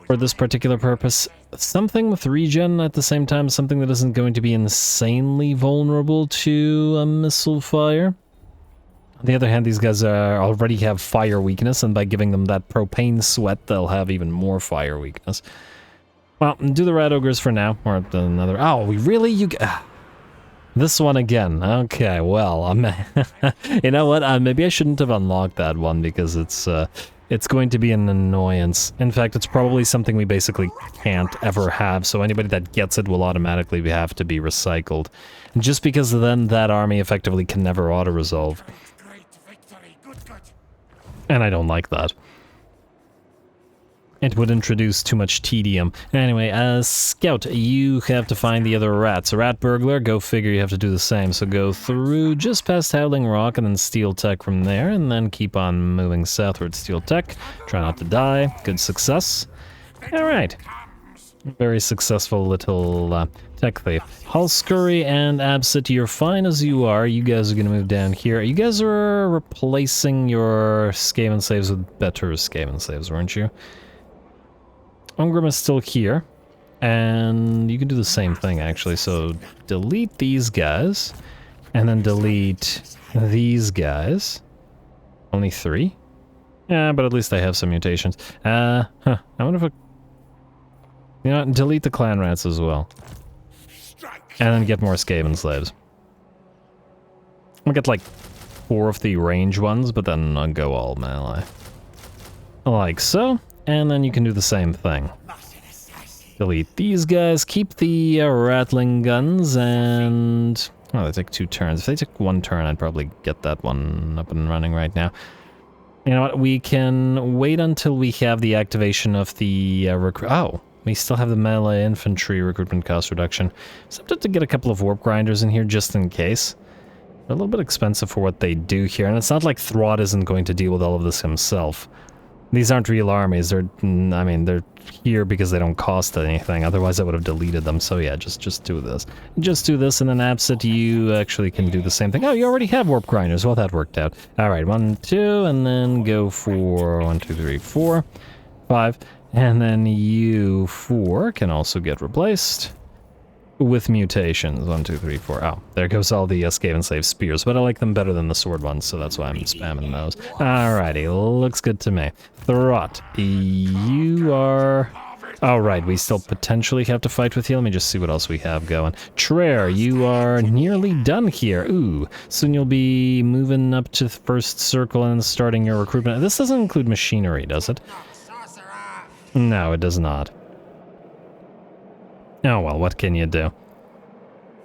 for this particular purpose. Something with regen at the same time, something that isn't going to be insanely vulnerable to missile fire. On the other hand, these guys already have fire weakness, and by giving them that propane sweat, they'll have even more fire weakness. Well, do the Rat Ogres for now, or another... Oh, we really... This one again. Okay, well, you know what? Maybe I shouldn't have unlocked that one, because it's going to be an annoyance. In fact, it's probably something we basically can't ever have, so anybody that gets it will automatically have to be recycled. Just because then that army effectively can never auto-resolve. And I don't like that. It would introduce too much tedium. Anyway, as Scout, you have to find the other rats. A rat burglar, go figure you have to do the same. So go through just past Howling Rock and then Steel Tech from there, and then keep on moving southward. Steel Tech, try not to die. Good success. Alright. Very successful little tech thief. Hullscurry and Absit, you're fine as you are. You guys are going to move down here. You guys are replacing your Skaven slaves with better Skaven slaves, weren't you? Ungrim is still here. And you can do the same thing, actually. So delete these guys. And then delete these guys. Only 3? Yeah, but at least they have some mutations. I wonder if I... You know what? Delete the clan rats as well. And then get more Skaven slaves. I'll get like 4 of the range ones, but then I'll go all melee. Like so. And then you can do the same thing. Delete these guys, keep the rattling guns, and... Oh, they take 2 turns. If they took 1 turn, I'd probably get that one up and running right now. You know what? We can wait until we have the activation of the Oh, we still have the melee infantry recruitment cost reduction. So I'm tempted to get a couple of warp grinders in here just in case. They're a little bit expensive for what they do here, and it's not like Throt isn't going to deal with all of this himself. These aren't real armies. They're, I mean, they're here because they don't cost anything. Otherwise, I would have deleted them. So yeah, just do this. Just do this, and then Absit, you actually can do the same thing. Oh, you already have warp grinders. Well, that worked out. All right, 1, 2, and then go for 1, 2, 3, 4, 5, and then you 4 can also get replaced with mutations. 1, 2, 3, 4. Oh, there goes all the Skaven slave spears, but I like them better than the sword ones, so that's why I'm spamming those. Alrighty, looks good to me. Throt, you are... Alright, we still potentially have to fight with you. Let me just see what else we have going. Traer, you are nearly done here. Ooh, soon you'll be moving up to the first circle and starting your recruitment. This doesn't include machinery, does it? No, it does not. Oh well, what can you do?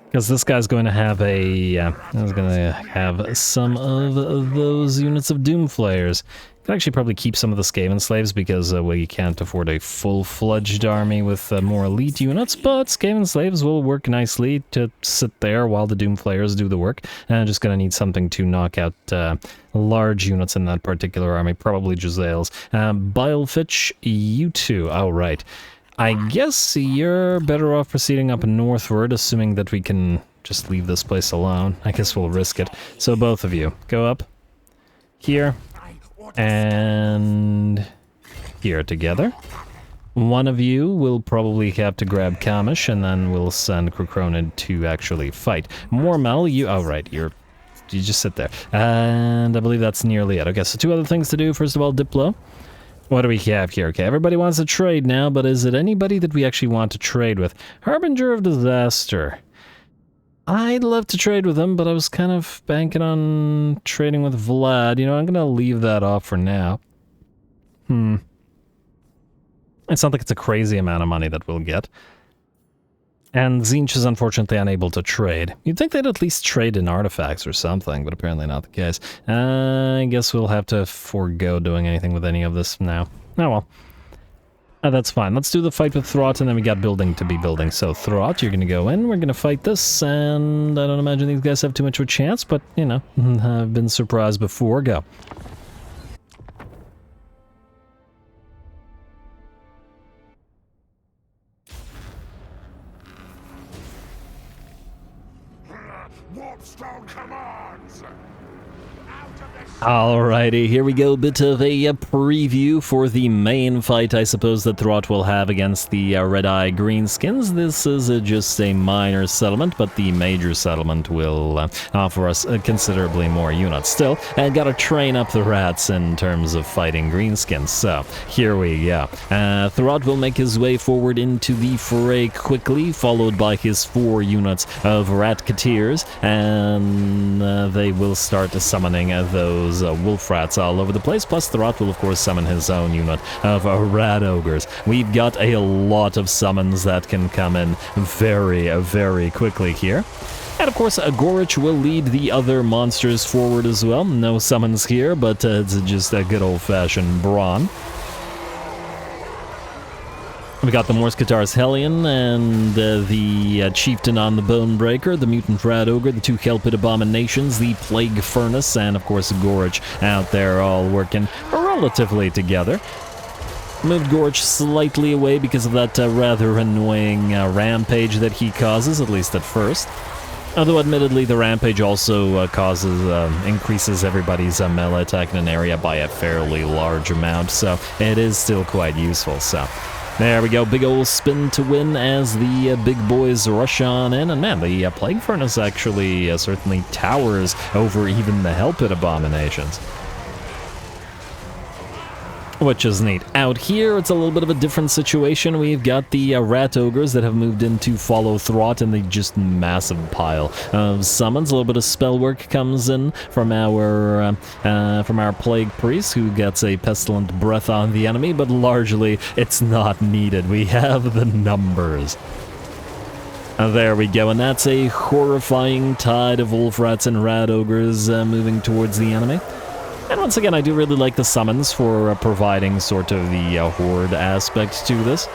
Because this guy's going to have some of those units of Doomflayers. Could actually probably keep some of the Skaven slaves because we can't afford a full-fledged army with more elite units, but Skaven slaves will work nicely to sit there while the Doomflayers do the work. And I'm just going to need something to knock out large units in that particular army, probably Jezzail's. Bilefitch, you two. Oh, right. I guess you're better off proceeding up northward, assuming that we can just leave this place alone. I guess we'll risk it. So both of you, go up here and here together. One of you will probably have to grab Kamish, and then we'll send Krukronid to actually fight. Mormel, you... Oh, right, you just sit there. And I believe that's nearly it. Okay, so 2 other things to do. First of all, Diplo. What do we have here? Okay, everybody wants to trade now, but is it anybody that we actually want to trade with? Harbinger of Disaster. I'd love to trade with him, but I was kind of banking on trading with Vlad. You know, I'm going to leave that off for now. It's not like it's a crazy amount of money that we'll get. And Tzeentch is unfortunately unable to trade. You'd think they'd at least trade in artifacts or something, but apparently not the case. I guess we'll have to forego doing anything with any of this now. Oh well. That's fine. Let's do the fight with Throt, and then we got building to be building. So Throt, you're gonna go in, we're gonna fight this, and I don't imagine these guys have too much of a chance, but, you know, I've been surprised before. Go. Warpstone commands! Alrighty, here we go. Bit of a preview for the main fight, I suppose, that Throt will have against the Red-Eye Greenskins. This is just a minor settlement, but the major settlement will offer us considerably more units. Still, I gotta train up the rats in terms of fighting Greenskins, so here we go. Throt will make his way forward into the fray quickly, followed by his 4 units of Rat-Kateers, and they will start summoning those wolf rats all over the place, plus Throt will of course summon his own unit of rat ogres. We've got a lot of summons that can come in very, very quickly here. And of course, Gorich will lead the other monsters forward as well. No summons here, but it's just a good old-fashioned brawn. We got the Morse Guitar's Hellion and the Chieftain on the Bonebreaker, the Mutant Rat Ogre, the 2 Kelpid Abominations, the Plague Furnace, and of course Gorich out there all working relatively together. Moved Gorich slightly away because of that rather annoying rampage that he causes, at least at first. Although admittedly the rampage also increases everybody's melee attack in an area by a fairly large amount, so it is still quite useful, so... There we go, big ol' spin to win as the big boys rush on in. And man, the Plague Furnace actually certainly towers over even the Hell Pit abominations, which is neat. Out here, it's a little bit of a different situation. We've got the rat ogres that have moved in to follow Throt, and they just massive pile of summons. A little bit of spell work comes in from our plague priest, who gets a pestilent breath on the enemy, but largely it's not needed. We have the numbers. There we go, and that's a horrifying tide of wolf rats and rat ogres moving towards the enemy. And once again, I do really like the summons for providing sort of the horde aspect to this.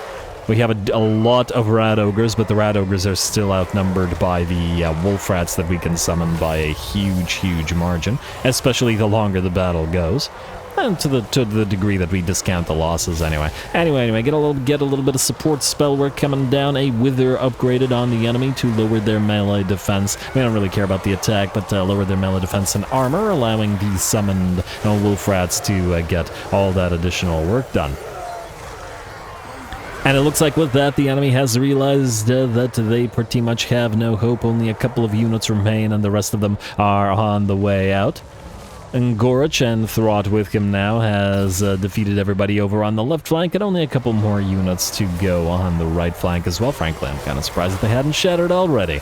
We have a lot of rat ogres, but the rat ogres are still outnumbered by the wolf rats that we can summon by a huge, huge margin, especially the longer the battle goes. And to the degree that we discount the losses anyway. Anyway, get a little bit of support spell work coming down. A wither upgraded on the enemy to lower their melee defense. We don't really care about the attack, but lower their melee defense and armor, allowing the summoned wolf rats to get all that additional work done. And it looks like with that, the enemy has realized that they pretty much have no hope. Only a couple of units remain, and the rest of them are on the way out. And Gorich and Throt with him now has defeated everybody over on the left flank, and only a couple more units to go on the right flank as well. Frankly, I'm kind of surprised that they hadn't shattered already.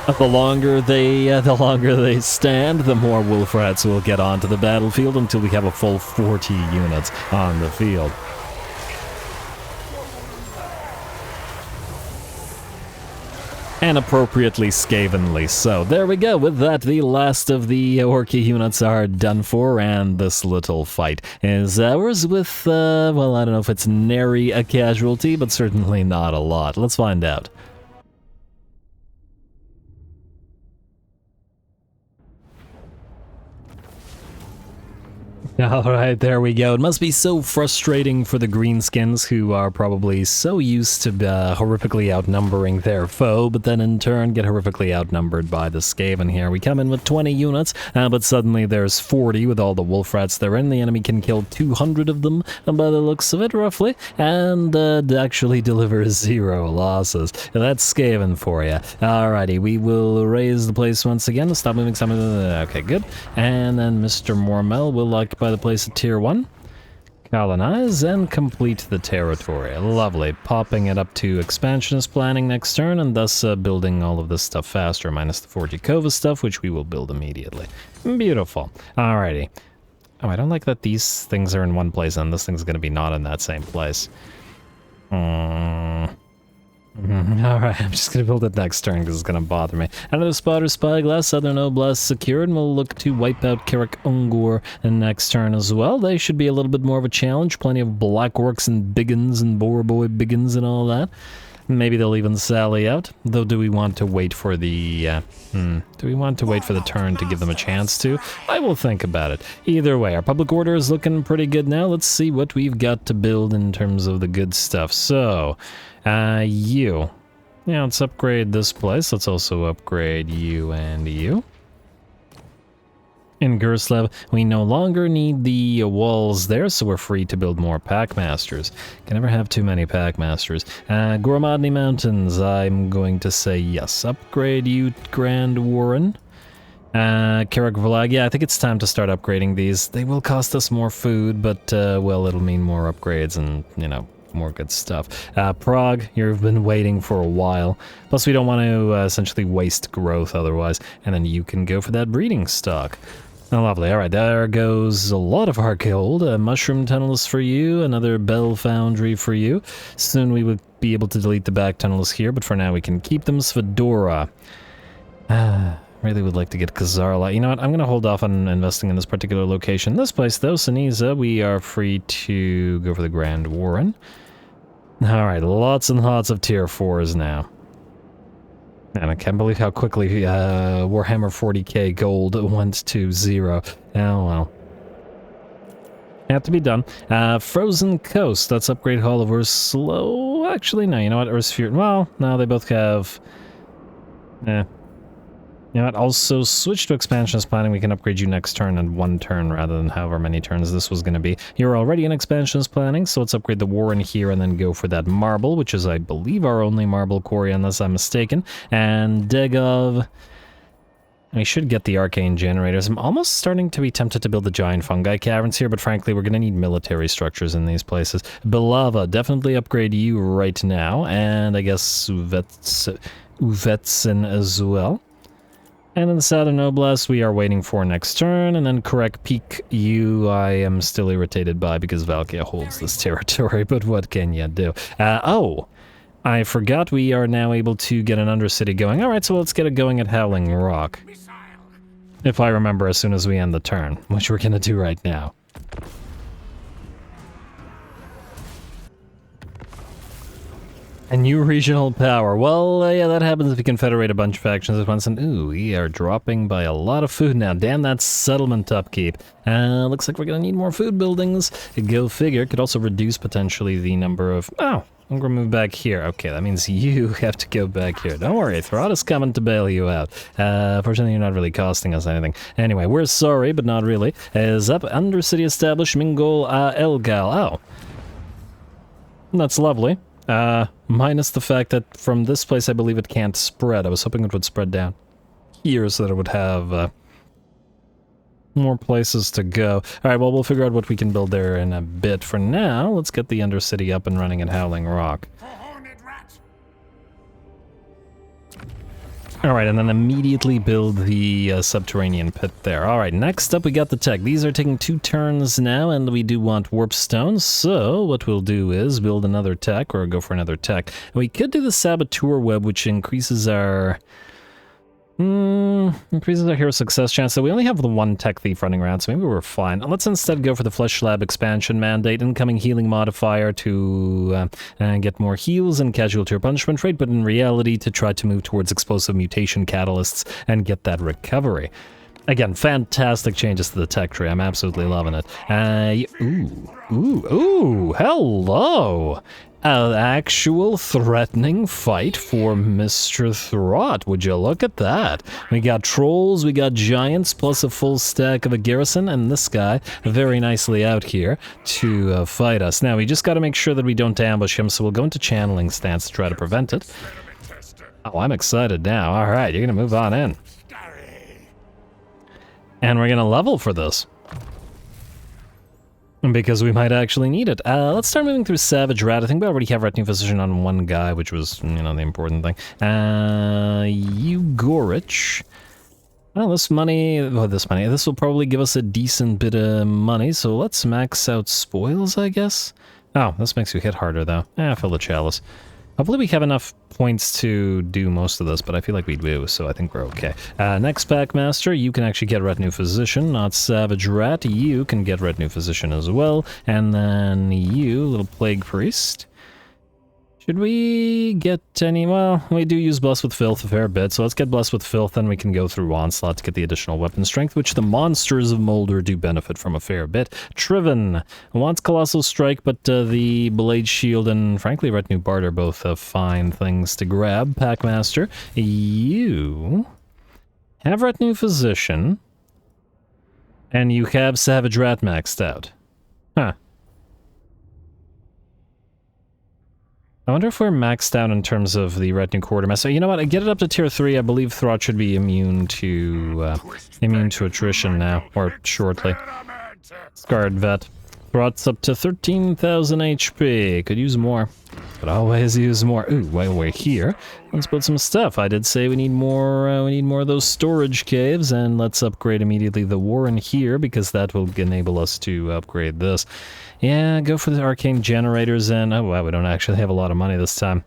The longer they stand, the more wolf rats will get onto the battlefield until we have a full 40 units on the field. And appropriately Skavenly so. There we go. With that, the last of the Orky units are done for, and this little fight is ours with, well, I don't know if it's nary a casualty, but certainly not a lot. Let's find out. Alright, there we go. It must be so frustrating for the greenskins, who are probably so used to horrifically outnumbering their foe, but then in turn get horrifically outnumbered by the Skaven here. We come in with 20 units, but suddenly there's 40 with all the wolf rats they're in. The enemy can kill 200 of them, by the looks of it, roughly, and actually deliver 0 losses. That's Skaven for you. Alrighty, we will raise the place once again. Stop moving some of the... Okay, good. And then Mr. Mormel will occupy the place at tier 1, colonize, and complete the territory. Lovely. Popping it up to expansionist planning next turn, and thus building all of this stuff faster, minus the Fortikova stuff, which we will build immediately. Beautiful. Alrighty. Oh, I don't like that these things are in one place, and this thing's going to be not in that same place. Alright, I'm just going to build it next turn because it's going to bother me. Another spotter spyglass, Southern Oblast secured, and we'll look to wipe out Karak Ungor next turn as well. They should be a little bit more of a challenge. Plenty of Black Orcs and Biggins and Boarboy Biggins and all that. Maybe they'll even sally out. Though, do we want to wait for the... do we want to wait for the turn to give them a chance to? I will think about it. Either way, our public order is looking pretty good now. Let's see what we've got to build in terms of the good stuff. So... you. Yeah, let's upgrade this place. Let's also upgrade you and you. In Gerslev, we no longer need the walls there, so we're free to build more Packmasters. Can never have too many Packmasters. Gormadny Mountains, I'm going to say yes. Upgrade you, Grand Warren. Karak Vlag, yeah, I think it's time to start upgrading these. They will cost us more food, but, well, it'll mean more upgrades and, you know, more good stuff. Prague, you've been waiting for a while. Plus, we don't want to essentially waste growth otherwise. And then you can go for that breeding stock. Oh, lovely. All right, there goes a lot of our gold. Mushroom tunnels for you, another bell foundry for you. Soon we would be able to delete the back tunnels here, but for now we can keep them. Svedora. Really would like to get Khazarla. You know what? I'm going to hold off on investing in this particular location. This place, though, Siniza, we are free to go for the Grand Warren. Alright, lots and lots of tier 4s now. And I can't believe how quickly Warhammer 40k gold went to 0. Oh well. Have to be done. Frozen Coast, let's upgrade Hall of Urslow. Actually, no, you know what? Ursfjord. Well, no, they both have... You know what, also switch to expansions planning. We can upgrade you next turn and 1 turn rather than however many turns this was going to be. You're already in expansions planning, so let's upgrade the Warren here and then go for that marble, which is, I believe, our only marble quarry, unless I'm mistaken. And Degov... We should get the arcane generators. I'm almost starting to be tempted to build the giant fungi caverns here, but frankly, we're going to need military structures in these places. Belava, definitely upgrade you right now, and I guess Uvetsen as well. And in the Southern Oblast, we are waiting for next turn, and then Karak Peak, you I am still irritated by because Valkia holds this territory, but what can you do? Oh, I forgot we are now able to get an Undercity going. Alright, so let's get it going at Howling Rock. If I remember as soon as we end the turn, which we're gonna do right now. A new regional power. Well, yeah, that happens if you confederate a bunch of factions at once. And ooh, we are dropping by a lot of food now. Damn, that's settlement upkeep. Looks like we're gonna need more food buildings. Go figure. Could also reduce potentially the number of... Oh, I'm gonna move back here. Okay, that means you have to go back here. Don't worry, Throt is coming to bail you out. Fortunately, you're not really costing us anything. Anyway, we're sorry, but not really. Is up Undercity established Mingol Elgal. Oh. That's lovely. Minus the fact that from this place I believe it can't spread. I was hoping it would spread down here so that it would have more places to go. Alright, well, we'll figure out what we can build there in a bit. For now, let's get the Undercity up and running at Howling Rock. Alright, and then immediately build the subterranean pit there. Alright, next up we got the tech. These are taking 2 turns now, and we do want warp stones, so what we'll do is build another tech, or go for another tech. We could do the Saboteur Web, which increases our... increases our hero success chance, so we only have the 1 tech thief running around, so maybe we're fine. Let's instead go for the Flesh Slab expansion mandate, incoming healing modifier to get more heals and casualty or punishment rate, but in reality to try to move towards explosive mutation catalysts and get that recovery. Again, fantastic changes to the tech tree. I'm absolutely loving it. Ooh, hello! An actual threatening fight for Mr. Throt. Would you look at that? We got trolls, we got giants, plus a full stack of a garrison, and this guy very nicely out here to fight us. Now, we just got to make sure that we don't ambush him, so we'll go into channeling stance to try to prevent it. Oh, I'm excited now. All right, you're going to move on in. And we're going to level for this. Because we might actually need it. Let's start moving through Savage Rat. I think we already have Retinue Physician on 1 guy, which was, you know, the important thing. Ugorich. Well, this will probably give us a decent bit of money, so let's max out spoils, I guess? Oh, this makes you hit harder, though. Fill the chalice. Hopefully we have enough points to do most of this, but I feel like we do, so I think we're okay. Next Packmaster, you can actually get Retinue Physician, not Savage Rat. You can get Retinue Physician as well. And then you, little Plague Priest. Should we get any... Well, we do use Bless with Filth a fair bit, so let's get Bless with Filth, then we can go through Onslaught to get the additional weapon strength, which the monsters of Moulder do benefit from a fair bit. Triven wants Colossal Strike, but the Blade Shield and, frankly, Retinue Bard are both fine things to grab. Packmaster, you have Retinue Physician, and you have Savage Rat maxed out. Huh. I wonder if we're maxed out in terms of the Retinue Quartermaster. You know what? I get it up to tier 3. I believe Throt should be immune to attrition now, or shortly. Scarred Vet. Throt's up to 13,000 HP. Could use more. Could always use more. Ooh, while we're here, let's build some stuff. I did say we need more of those storage caves, and let's upgrade immediately the Warren here, because that will enable us to upgrade this. Yeah, go for the arcane generators, and oh wow, we don't actually have a lot of money this time.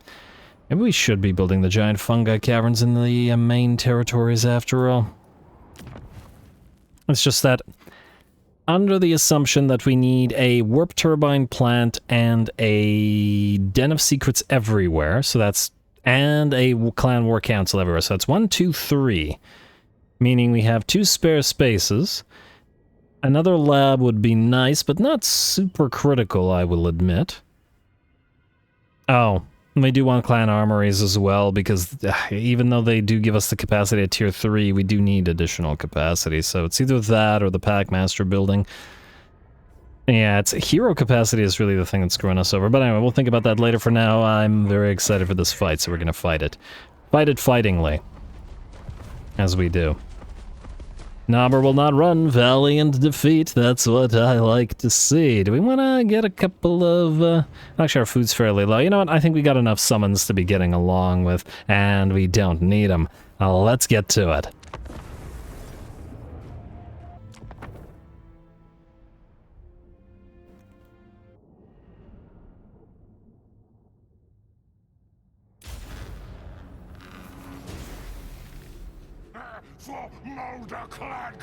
Maybe we should be building the giant fungi caverns in the main territories after all. It's just that, under the assumption that we need a warp turbine plant and a den of secrets everywhere, so that's, and a clan war council everywhere, so that's 1, 2, 3, meaning we have 2 spare spaces. Another lab would be nice, but not super critical, I will admit. Oh, And we do want clan armories as well, because even though they do give us the capacity at tier 3, we do need additional capacity. So it's either that or the Packmaster building. Yeah, it's hero capacity is really the thing that's screwing us over. But anyway, we'll think about that later. For now, I'm very excited for this fight, so we're going to fight it. Fight it fightingly. As we do. Nobber will not run, valiant defeat. That's what I like to see. Do we want to get a couple of... Actually, our food's fairly low. You know what? I think we got enough summons to be getting along with, and we don't need them. Let's get to it. For Moulder Clan!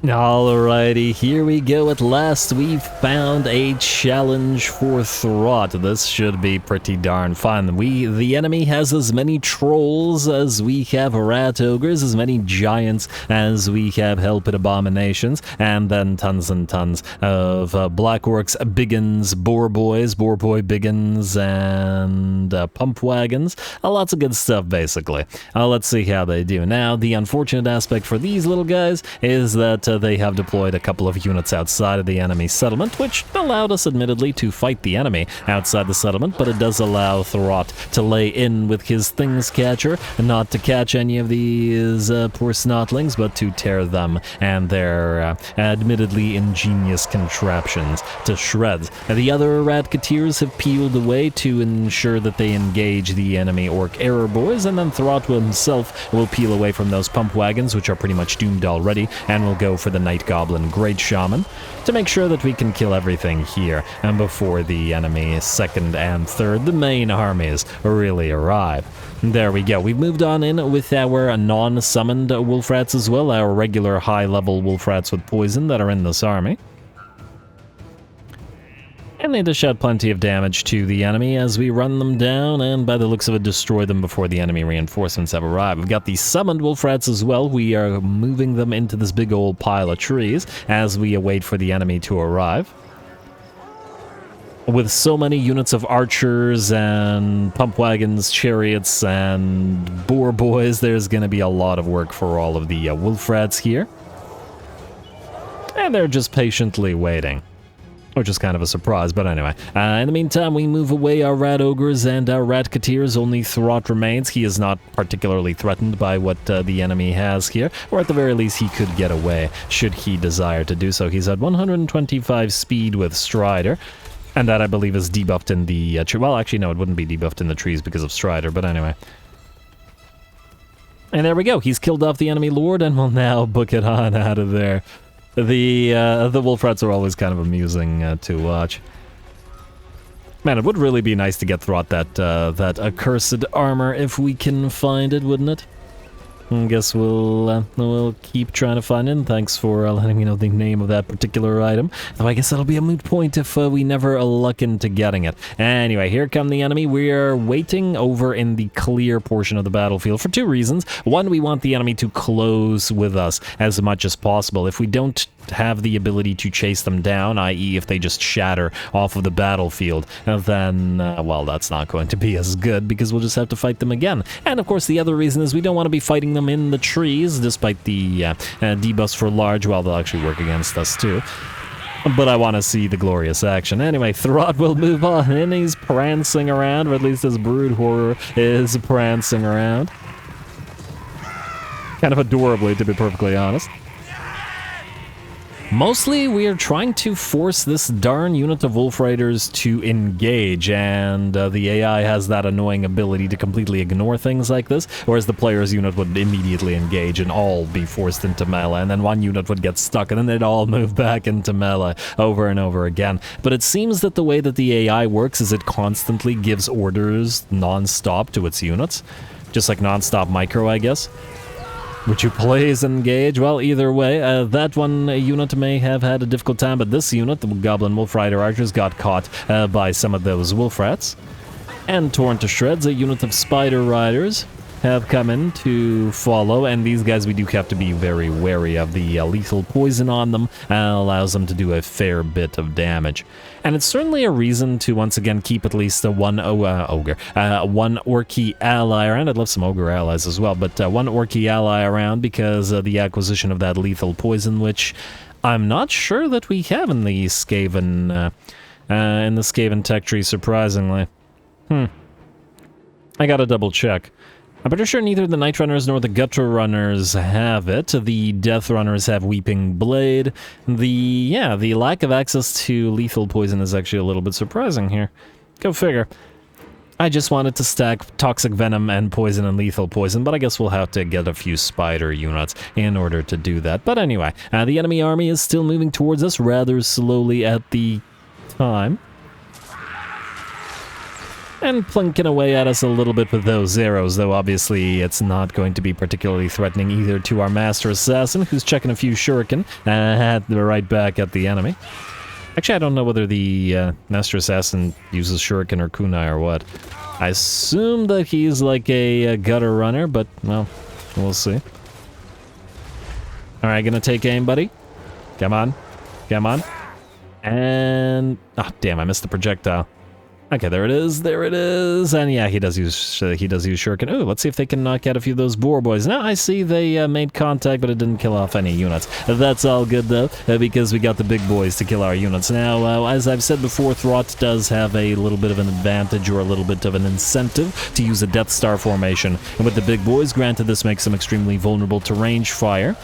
Alrighty, here we go. At last, we've found a challenge for Throt. This should be pretty darn fun. The enemy has as many trolls as we have rat ogres, as many giants as we have helped abominations, and then tons and tons of black orcs, biggins, boar boy biggins, and pump wagons. Lots of good stuff, basically. Let's see how they do. Now, the unfortunate aspect for these little guys is that they have deployed a couple of units outside of the enemy settlement, which allowed us, admittedly, to fight the enemy outside the settlement, but it does allow Throt to lay in with his things catcher, not to catch any of these poor snotlings, but to tear them and their admittedly ingenious contraptions to shreds. The other Ratketeers have peeled away to ensure that they engage the enemy orc error boys, and then Throt himself will peel away from those pump wagons, which are pretty much doomed already, and will go for the Night Goblin Great Shaman to make sure that we can kill everything here and before the enemy second and third, the main armies, really arrive. There we go. We've moved on in with our non-summoned wolf rats as well, our regular high-level wolf rats with poison that are in this army. And they dish out plenty of damage to the enemy as we run them down, and by the looks of it, destroy them before the enemy reinforcements have arrived. We've got the summoned wolf rats as well. We are moving them into this big old pile of trees as we await for the enemy to arrive. With so many units of archers and pump wagons, chariots, and boar boys, there's going to be a lot of work for all of the wolf rats here. And they're just patiently waiting. Which is kind of a surprise, but anyway. In the meantime, we move away our rat ogres and our ratketeers. Only Throt remains. He is not particularly threatened by what the enemy has here, or at the very least, he could get away should he desire to do so. He's at 125 speed with Strider, and that I believe is debuffed in the well, actually, no, it wouldn't be debuffed in the trees because of Strider, but anyway. And there we go. He's killed off the enemy lord, and will now book it on out of there. The wolf rats are always kind of amusing to watch. Man, it would really be nice to get Throt that accursed armor if we can find it, wouldn't it? I guess we'll keep trying to find it. Thanks for letting me know the name of that particular item. Though I guess that'll be a moot point if we never luck into getting it. Anyway, here come the enemy. We are waiting over in the clear portion of the battlefield for two reasons. One, we want the enemy to close with us as much as possible. If we don't have the ability to chase them down, i.e. if they just shatter off of the battlefield, then, well, that's not going to be as good because we'll just have to fight them again. And of course, the other reason is we don't want to be fighting them in the trees, despite the debuffs for large. Well, they'll actually work against us too. But I want to see the glorious action. Anyway, Throt will move on, and he's prancing around, or at least his brood horror is prancing around. Kind of adorably, to be perfectly honest. Mostly, we are trying to force this darn unit of Wolf Riders to engage, and the AI has that annoying ability to completely ignore things like this, whereas the player's unit would immediately engage and all be forced into melee, and then one unit would get stuck, and then they'd all move back into melee over and over again. But it seems that the way that the AI works is it constantly gives orders non-stop to its units, just like non-stop micro, I guess. Would you please engage? Well, either way, that one unit may have had a difficult time, but this unit, the Goblin Wolf Rider Archers, got caught by some of those wolf rats and torn to shreds. A unit of Spider Riders have come in to follow, and these guys we do have to be very wary of. The lethal poison on them allows them to do a fair bit of damage. And it's certainly a reason to once again keep at least one Orky ally around. I'd love some ogre allies as well, but one Orky ally around because of the acquisition of that lethal poison, which I'm not sure that we have in the Skaven tech tree, surprisingly. I gotta double check. I'm pretty sure neither the Night Runners nor the Gutter Runners have it. The Death Runners have Weeping Blade. The lack of access to lethal poison is actually a little bit surprising here. Go figure. I just wanted to stack Toxic Venom and Poison and Lethal Poison, but I guess we'll have to get a few Spider units in order to do that. But anyway, the enemy army is still moving towards us rather slowly at the time. And plunking away at us a little bit with those arrows, though obviously it's not going to be particularly threatening either to our Master Assassin, who's checking a few shuriken right back at the enemy. Actually, I don't know whether the Master Assassin uses shuriken or kunai or what. I assume that he's like a gutter runner, but, well, we'll see. Alright, gonna take aim, buddy. Come on. Come on. And... oh, damn, I missed the projectile. Okay, there it is, and yeah, he does use shuriken. Ooh, let's see if they can knock out a few of those boar boys. Now, I see they made contact, but it didn't kill off any units. That's all good, though, because we got the big boys to kill our units. Now, as I've said before, Throt does have a little bit of an advantage, or a little bit of an incentive, to use a Death Star formation. And with the big boys, granted, this makes them extremely vulnerable to range fire.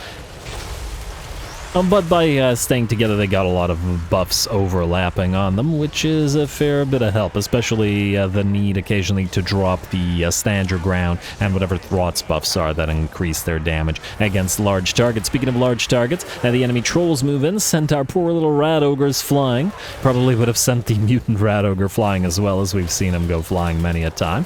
But by staying together, they got a lot of buffs overlapping on them, which is a fair bit of help, especially the need occasionally to drop the stand your ground and whatever Throt's buffs are that increase their damage against large targets. Speaking of large targets, the enemy trolls move in, sent our poor little rat ogres flying. Probably would have sent the mutant rat ogre flying as well, as we've seen him go flying many a time.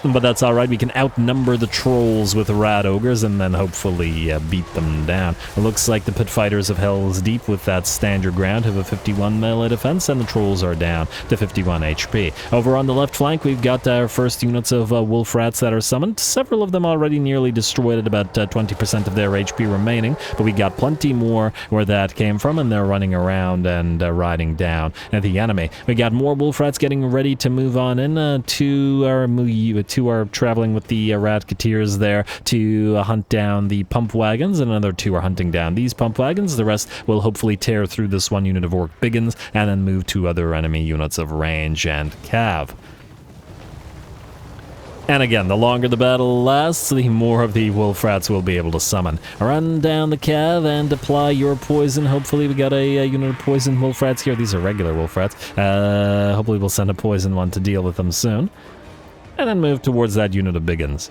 But that's alright, we can outnumber the trolls with rat ogres and then hopefully beat them down. It looks like the pit fighters of Hell's Deep with that stand your ground have a 51 melee defense, and the trolls are down to 51 HP. Over on the left flank, we've got our first units of wolf rats that are summoned. Several of them already nearly destroyed at about 20% of their HP remaining, but we got plenty more where that came from, and they're running around and riding down the enemy. We got more wolf rats getting ready to move on in to our two are traveling with the Ratketeers there to hunt down the pump wagons, and another two are hunting down these pump wagons. The rest will hopefully tear through this one unit of Orc Biggins and then move to other enemy units of range and cav. And again, the longer the battle lasts, the more of the wolf rats will be able to summon. Run down the cav and apply your poison. Hopefully we got a unit of poison wolf rats here. These are regular wolf rats. Hopefully we'll send a poison one to deal with them soon. And then move towards that unit of Biggins.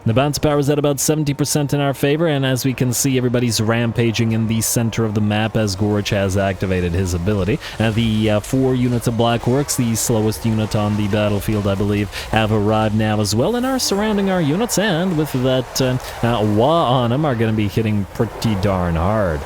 The bounce power is at about 70% in our favor, and as we can see, everybody's rampaging in the center of the map as Gorch has activated his ability. The 4 units of Black Orcs, the slowest unit on the battlefield, I believe, have arrived now as well and are surrounding our units, and with that Wa on them, are going to be hitting pretty darn hard.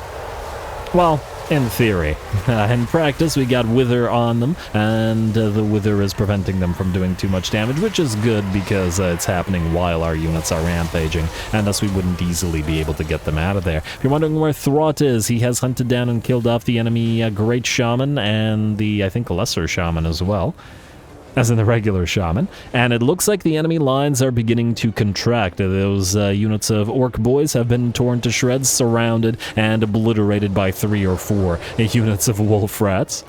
Well, in theory. In practice, we got Wither on them, and the Wither is preventing them from doing too much damage, which is good because it's happening while our units are rampaging, and thus we wouldn't easily be able to get them out of there. If you're wondering where Throt is, he has hunted down and killed off the enemy Great Shaman and the, I think, Lesser Shaman as well. As in the regular shaman, and it looks like the enemy lines are beginning to contract. Those units of Orc boys have been torn to shreds, surrounded, and obliterated by 3 or 4 units of wolf rats.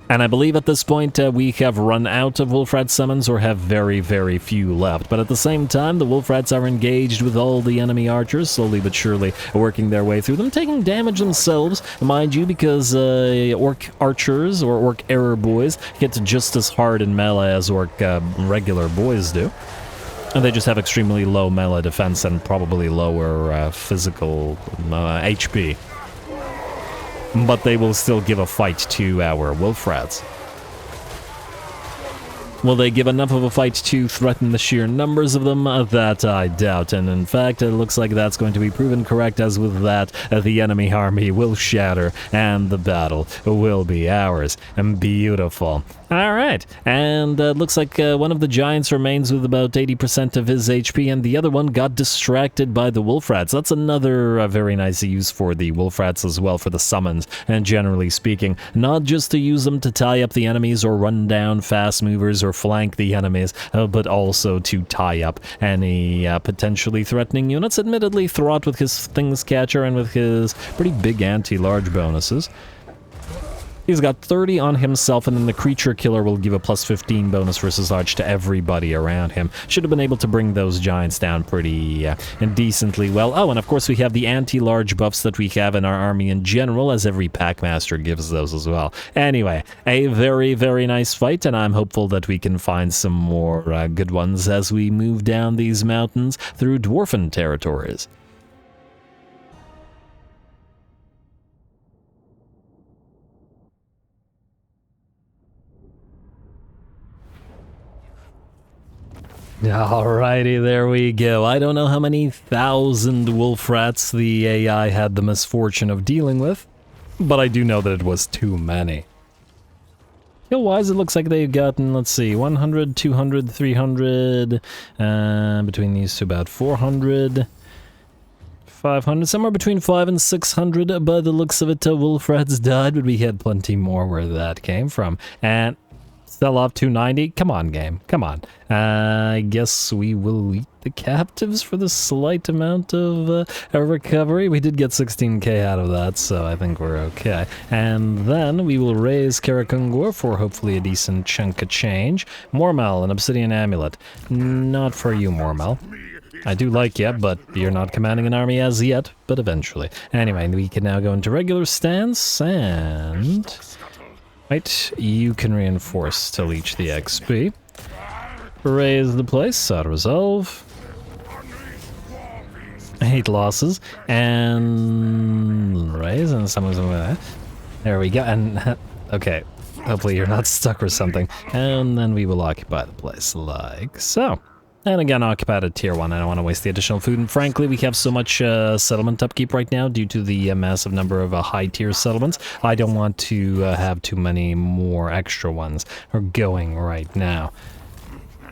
And I believe at this point we have run out of wolf rat summons or have very, very few left. But at the same time, the wolf rats are engaged with all the enemy archers, slowly but surely working their way through them, taking damage themselves, mind you, because orc archers or orc error boys hit just as hard in melee as orc regular boys do. And they just have extremely low melee defense and probably lower physical HP. But they will still give a fight to our wolf rats. Will they give enough of a fight to threaten the sheer numbers of them? That I doubt, and in fact, it looks like that's going to be proven correct, as with that, the enemy army will shatter, and the battle will be ours. And beautiful. Alright, and looks like one of the giants remains with about 80% of his HP, and the other one got distracted by the wolf rats. That's another very nice use for the wolf rats as well, for the summons, and generally speaking, not just to use them to tie up the enemies or run down fast movers or flank the enemies, but also to tie up any potentially threatening units. Admittedly, Throt with his Things Catcher and with his pretty big anti-large bonuses. He's got 30 on himself, and then the Creature Killer will give a plus 15 bonus versus large to everybody around him. Should have been able to bring those giants down pretty decently well. Oh, and of course we have the anti-large buffs that we have in our army in general, as every Packmaster gives those as well. Anyway, a very, very nice fight, and I'm hopeful that we can find some more good ones as we move down these mountains through dwarven territories. Alrighty, there we go. I don't know how many thousand wolf rats the AI had the misfortune of dealing with, but I do know that it was too many. Kill-wise, it looks like they've gotten, let's see, 100, 200, 300, between these two about 400, 500, somewhere between 500 and 600 by the looks of it. Wolf rats died, but we had plenty more where that came from. And sell off 290? Come on, game. Come on. I guess we will eat the captives for the slight amount of recovery. We did get 16k out of that, so I think we're okay. And then we will raise Karak for hopefully a decent chunk of change. Mormal, an obsidian amulet. Not for you, Mormal. I do like you, but you're not commanding an army as yet, but eventually. Anyway, we can now go into regular stance, and right, you can reinforce to leech the XP. Raise the place, auto-resolve. 8 losses, and raise, and someone's over there. There we go, and okay, hopefully you're not stuck or something. And then we will occupy the place like so. And again, occupied at tier 1. I don't want to waste the additional food. And frankly, we have so much settlement upkeep right now due to the massive number of high-tier settlements. I don't want to have too many more extra ones going right now.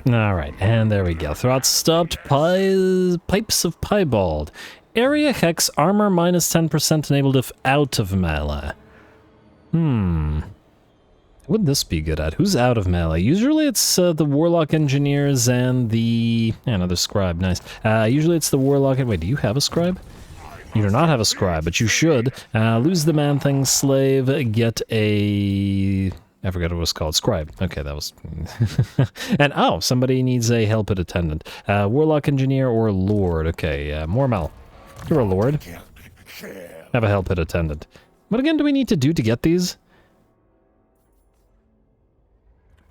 Alright, and there we go. Throt stopped. Pipes of Piebald. Area Hex, armor minus 10% enabled if out of melee. What would this be good at? Who's out of melee? Usually it's the Warlock Engineers and the... another Scribe, nice. Usually it's the Warlock... wait, do you have a Scribe? You do not have a Scribe, but you should. Lose the Man-Thing Slave, get a... I forgot what it was called. Scribe. Okay, that was... and, oh, somebody needs a Helpit Attendant. Warlock Engineer or Lord. Okay, Mormal. You're a Lord. Have a Helpit Attendant. What again do we need to do to get these?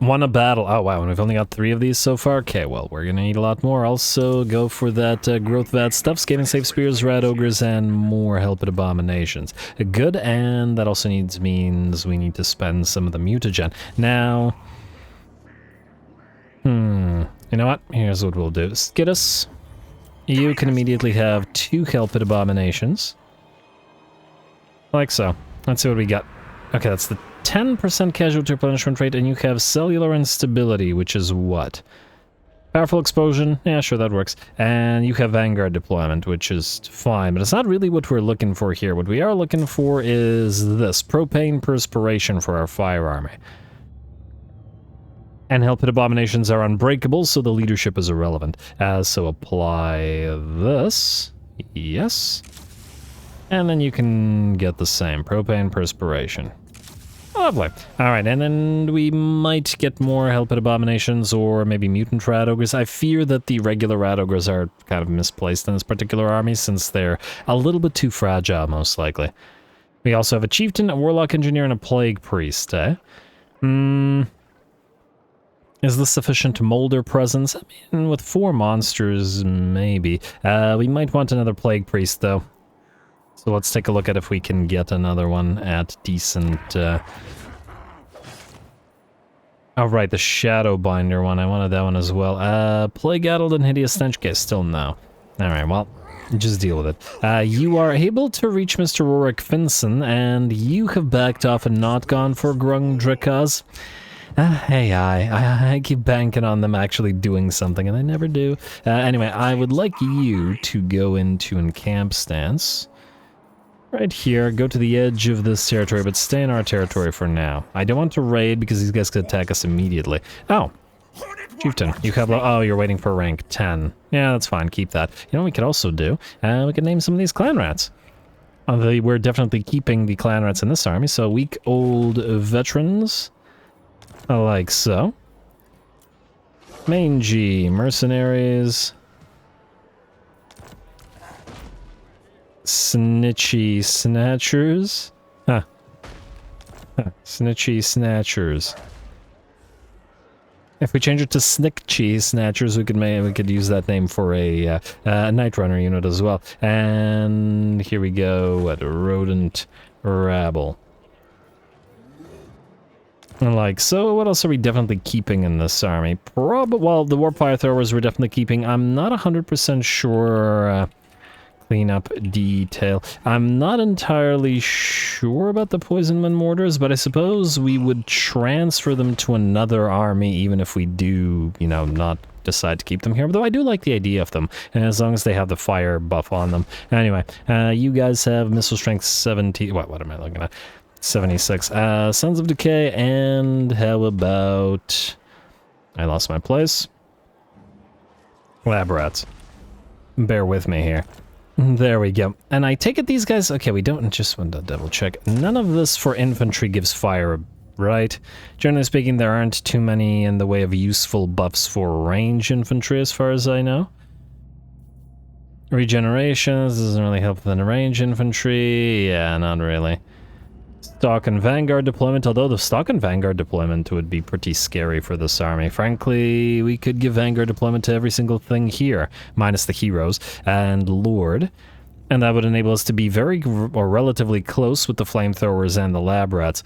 Won a battle. Oh, wow, and we've only got 3 of these so far? Okay, well, we're gonna need a lot more. Also, go for that growth vat stuff, scaling safe spears, rat ogres, and more help at abominations. Good, and that also means we need to spend some of the mutagen. Now, you know what? Here's what we'll do. Skittus, you can immediately have 2 help at abominations. Like so. Let's see what we got. Okay, that's the 10% casualty replenishment rate, and you have cellular instability, which is what? Powerful explosion? Yeah, sure, that works. And you have Vanguard deployment, which is fine, but it's not really what we're looking for here. What we are looking for is this, propane perspiration for our fire army. And Helpit Abominations are unbreakable, so the leadership is irrelevant. So apply this. Yes. And then you can get the same, propane perspiration. Lovely. Alright, and then we might get more Helpit Abominations or maybe Mutant Rat Ogres. I fear that the regular Rat Ogres are kind of misplaced in this particular army since they're a little bit too fragile, most likely. We also have a Chieftain, a Warlock Engineer, and a Plague Priest, eh? Is this sufficient Moulder presence? I mean, with 4 monsters, maybe. We might want another Plague Priest, though. So let's take a look at if we can get another one at decent Oh, right, the Shadowbinder one. I wanted that one as well. Plague-addled and Hideous Stench case, still no. Alright, well, just deal with it. You are able to reach Mr. Rorik Finson, and you have backed off and not gone for Grung Drakaz. Hey, I keep banking on them actually doing something, and they never do. Anyway, I would like you to go into encamp stance. Right here, go to the edge of this territory, but stay in our territory for now. I don't want to raid because these guys could attack us immediately. Oh, Chieftain, you have... Oh, you're waiting for rank 10. Yeah, that's fine, keep that. You know what we could also do? We could name some of these clan rats. We're definitely keeping the clan rats in this army, so weak old veterans, like so. Mangy mercenaries. Snitchy snatchers? Huh. Snitchy snatchers. If we change it to Snickchy snatchers, we could use that name for a Night Runner unit as well. And here we go at rodent rabble. Like so, what else are we definitely keeping in this army? Well, the Warpfire Throwers we're definitely keeping. I'm not 100% sure. Cleanup detail. I'm not entirely sure about the Poisonman Mortars, but I suppose we would transfer them to another army even if we do, you know, not decide to keep them here. Though I do like the idea of them, and as long as they have the fire buff on them. Anyway, you guys have missile strength 70. What am I looking at? 76. Sons of Decay, and how about... I lost my place. Lab rats. Bear with me here. There we go. And I take it these guys... Okay, we don't just want to double check. None of this for infantry gives fire, right? Generally speaking, there aren't too many in the way of useful buffs for range infantry, as far as I know. Regenerations doesn't really help with the range infantry. Yeah, not really. Stock and Vanguard deployment, although the Stock and Vanguard deployment would be pretty scary for this army. Frankly, we could give Vanguard deployment to every single thing here, minus the heroes and Lord, and that would enable us to be relatively close with the flamethrowers and the lab rats.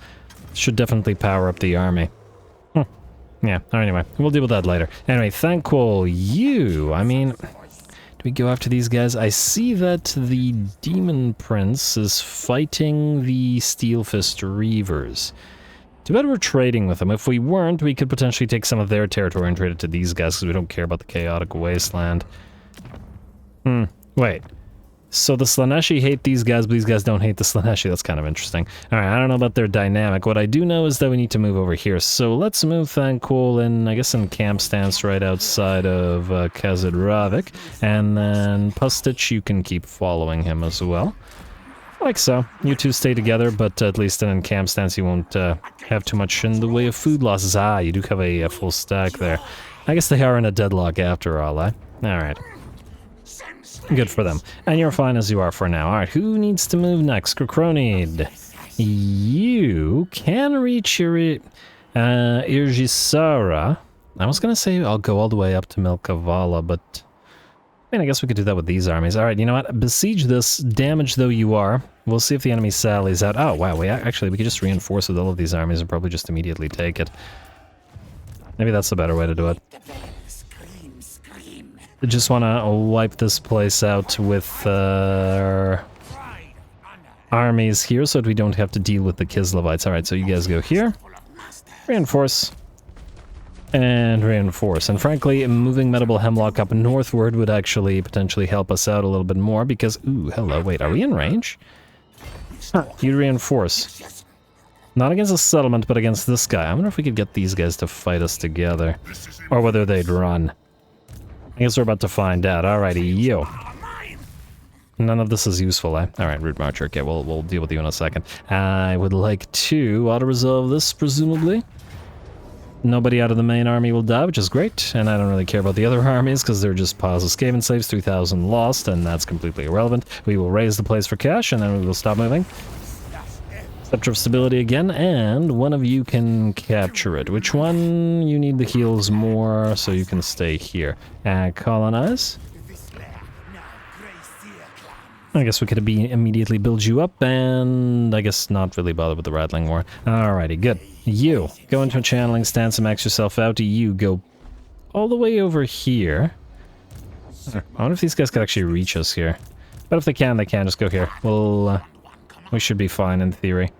Should definitely power up the army. Yeah, anyway, we'll deal with that later. Anyway, Thankful, do we go after these guys? I see that the Demon Prince is fighting the Steel Fist Reavers. Too bad we're trading with them. If we weren't, we could potentially take some of their territory and trade it to these guys because we don't care about the Chaotic Wasteland. Wait. So the Slaneshi hate these guys, but these guys don't hate the Slaneshi. That's kind of interesting. Alright, I don't know about their dynamic. What I do know is that we need to move over here. So let's move Thankul in, I guess, in camp stance right outside of Kazadravik. And then Pustich, you can keep following him as well. Like so. You two stay together, but at least in camp stance you won't have too much in the way of food losses. Ah, you do have a full stack there. I guess they are in a deadlock after all, eh? Alright. Good for them. And you're fine as you are for now. Alright, who needs to move next? Skrokonid. You can reach your Irjisara. I was gonna say I'll go all the way up to Milkavala, but... I guess we could do that with these armies. Alright, you know what? Besiege this, damaged though you are. We'll see if the enemy sallies out. Oh, wow, actually, we could just reinforce with all of these armies and probably just immediately take it. Maybe that's the better way to do it. I just want to wipe this place out with armies here so that we don't have to deal with the Kislevites. Alright, so you guys go here. Reinforce. And reinforce. And frankly, moving Medieval Hemlock up northward would actually potentially help us out a little bit more because... Ooh, hello, wait, are we in range? Huh, you reinforce. Not against a settlement, but against this guy. I wonder if we could get these guys to fight us together. Or whether they'd run. I guess we're about to find out. Alrighty, yo. None of this is useful, eh? Alright, Root Marcher. Okay, we'll deal with you in a second. I would like to auto-resolve this, presumably. Nobody out of the main army will die, which is great. And I don't really care about the other armies, because they're just piles of Skaven slaves, 3,000 lost, and that's completely irrelevant. We will raise the place for cash, and then we will stop moving. Scepter of Stability again, and one of you can capture it. Which one? You need the heals more, so you can stay here. Colonize. I guess we could immediately build you up, and I guess not really bother with the rattling war. Alrighty, good. You, go into a channeling stance and max yourself out. You go all the way over here. I wonder if these guys could actually reach us here. But if they can, just go here. Well, we should be fine in theory.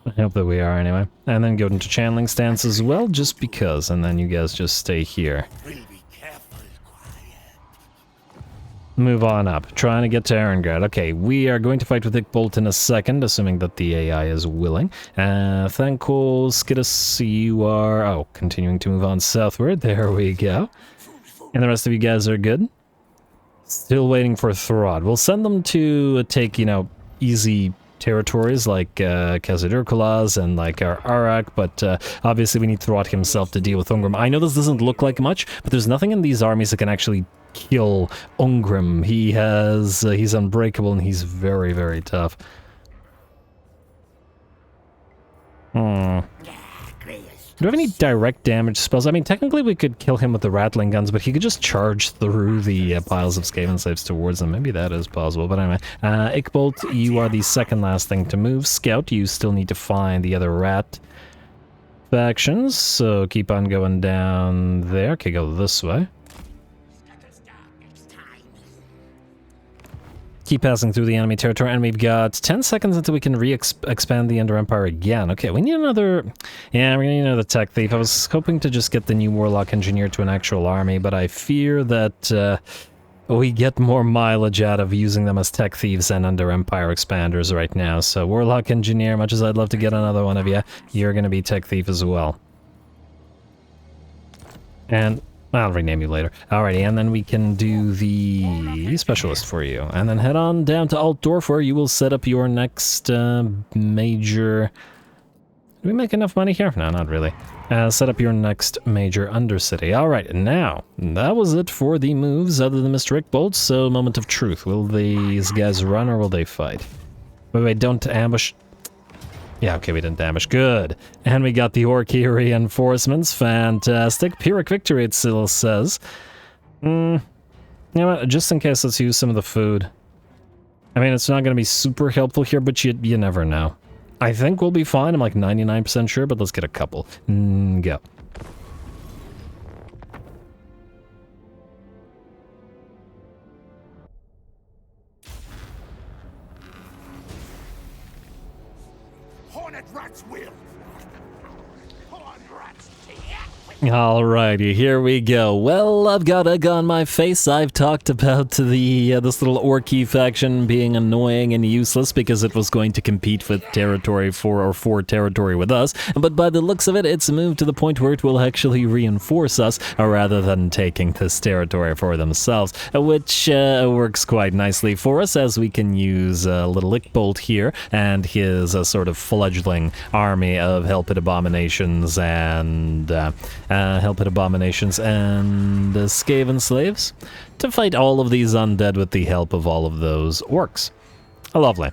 I hope that we are anyway. And then go into channeling stance as well, just because, and then you guys just stay here. Move on up, trying to get to Erengrad. Okay, we are going to fight with Ickbolt in a second, assuming that the AI is willing. Thankful, Skidus, you are... oh, continuing to move on southward. There we go. And the rest of you guys are good? Still waiting for Throt. We'll send them to take, you know, easy territories like Khazad-dûr-Khulaz and like our Arak, but obviously we need Throt himself to deal with Ungrim. I know this doesn't look like much, but there's nothing in these armies that can actually kill Ungrim. He has, he's unbreakable and he's very, very tough. Do we have any direct damage spells? I mean, technically we could kill him with the rattling guns, but he could just charge through the piles of Skaven slaves towards them. Maybe that is possible, but anyway. Ickbolt, you are the second last thing to move. Scout, you still need to find the other rat factions, so keep on going down there. Okay, go this way. Keep passing through the enemy territory, and we've got 10 seconds until we can expand the Ender Empire again. Okay, we need another... yeah, we're gonna need another tech thief. I was hoping to just get the new Warlock Engineer to an actual army, but I fear that we get more mileage out of using them as tech thieves and Ender Empire expanders right now. So Warlock Engineer, much as I'd love to get another one of you, you're gonna be tech thief as well. And... I'll rename you later. Alrighty, and then we can do the specialist for you. And then head on down to Altdorf, where you will set up your next major... Did we make enough money here? No, not really. Set up your next major undercity. Alright, now, that was it for the moves other than Mr. Ickbolt, so moment of truth. Will these guys run or will they fight? Wait, don't ambush... Yeah, okay, we didn't damage. Good. And we got the Orc-y reinforcements. Fantastic. Pyrrhic victory, it still says. You know what? Just in case, let's use some of the food. I mean, it's not going to be super helpful here, but you never know. I think we'll be fine. I'm like 99% sure, but let's get a couple. Go. Alrighty, here we go. Well, I've got egg on my face. I've talked about the this little Orc-y faction being annoying and useless because it was going to compete with territory for territory with us. But by the looks of it, it's moved to the point where it will actually reinforce us rather than taking this territory for themselves, which works quite nicely for us as we can use little Ickbolt here and his sort of fledgling army of Hellpit abominations and Skaven slaves to fight all of these undead with the help of all of those orcs. Lovely.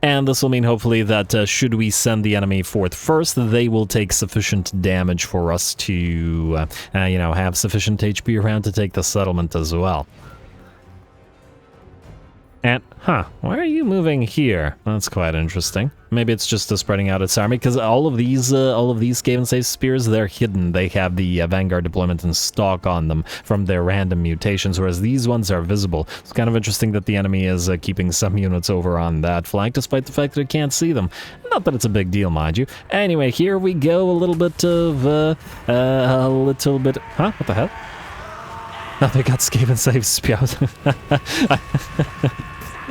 And this will mean hopefully that should we send the enemy forth first, they will take sufficient damage for us to, you know, have sufficient HP around to take the settlement as well. And, why are you moving here? That's quite interesting. Maybe it's just spreading out its army, because all of these Skaven Slave spears, they're hidden. They have the Vanguard deployment and stock on them from their random mutations, whereas these ones are visible. It's kind of interesting that the enemy is keeping some units over on that flank, despite the fact that it can't see them. Not that it's a big deal, mind you. Anyway, here we go, a little bit of, what the hell? Oh, they got Skaven Slave spears.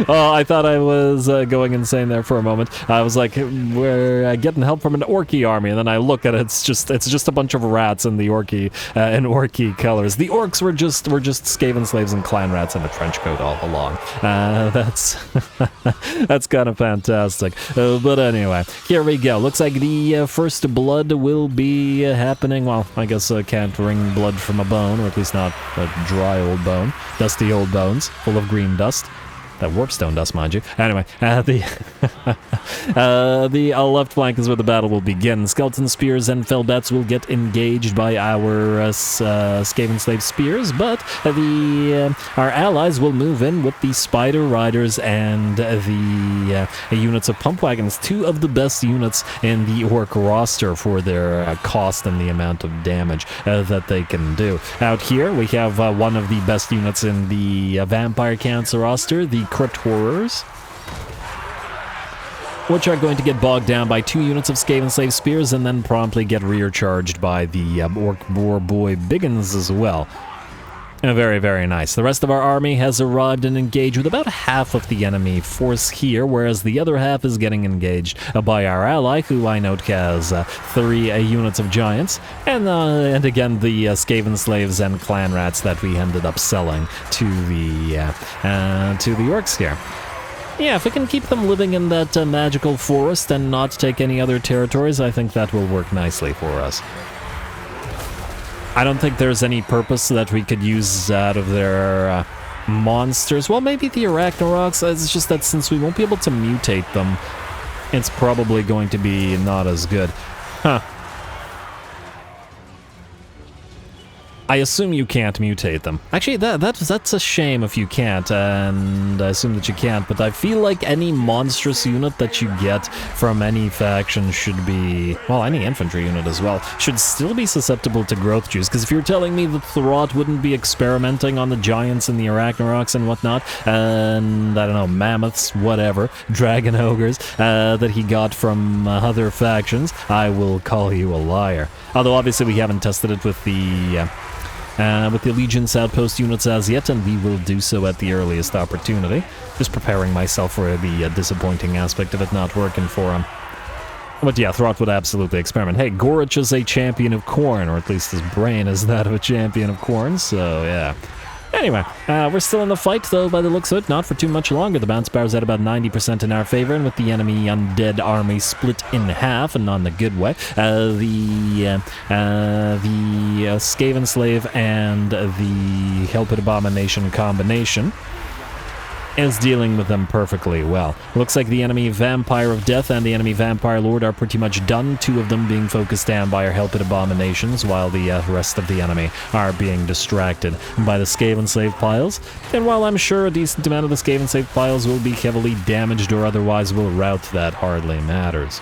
Oh, I thought I was going insane there for a moment. I was like, we're getting help from an Orc-y army, and then I look at it, it's just a bunch of rats in the Orc-y colors. The orcs were just Skaven slaves and clan rats in a trench coat all along. That's that's kind of fantastic. But anyway, here we go. Looks like the first blood will be happening. Well, I guess I can't wring blood from a bone, or at least not a dry old bone. Dusty old bones, full of green dust. That warpstone does, mind you. Anyway, the left flank is where the battle will begin. Skeleton spears and fellbats will get engaged by our Skaven slave spears, but our allies will move in with the spider riders and the units of pump wagons, two of the best units in the orc roster for their cost and the amount of damage that they can do. Out here, we have one of the best units in the Vampire Counts roster, the Crypt Horrors, which are going to get bogged down by 2 units of Skaven Slave Spears and then promptly get rear charged by the Orc Boar Boy Biggins as well. Very, very nice. The rest of our army has arrived and engaged with about half of the enemy force here, whereas the other half is getting engaged by our ally, who I note has 3 units of giants, and again the Skaven slaves and clan rats that we ended up selling to the orcs here. Yeah, if we can keep them living in that magical forest and not take any other territories, I think that will work nicely for us. I don't think there's any purpose that we could use out of their monsters. Well, maybe the Arachnaroks. It's just that since we won't be able to mutate them, it's probably going to be not as good. Huh. I assume you can't mutate them. Actually, that's a shame if you can't, and I assume that you can't, but I feel like any monstrous unit that you get from any faction should be, well, any infantry unit as well, should still be susceptible to growth juice, because if you're telling me that Throt wouldn't be experimenting on the giants and the Arachnaroks and whatnot, and, I don't know, mammoths, whatever, dragon ogres, that he got from other factions, I will call you a liar. Although, obviously, we haven't tested it with the Legion's outpost units as yet, and we will do so at the earliest opportunity. Just preparing myself for the disappointing aspect of it not working for him. But yeah, Throt would absolutely experiment. Hey, Gorich is a champion of corn, or at least his brain is that of a champion of corn, so yeah. Anyway, we're still in the fight, though, by the looks of it. Not for too much longer. The bounce power's at about 90% in our favor, and with the enemy undead army split in half, and not in a good way, the Skaven Slave and the Helped Abomination combination is dealing with them perfectly well. Looks like the enemy Vampire of Death and the enemy Vampire Lord are pretty much done, 2 of them being focused down by our Helped Abominations, while the rest of the enemy are being distracted by the Skaven Slave piles. And while I'm sure a decent amount of the Skaven Slave piles will be heavily damaged or otherwise will rout, that hardly matters.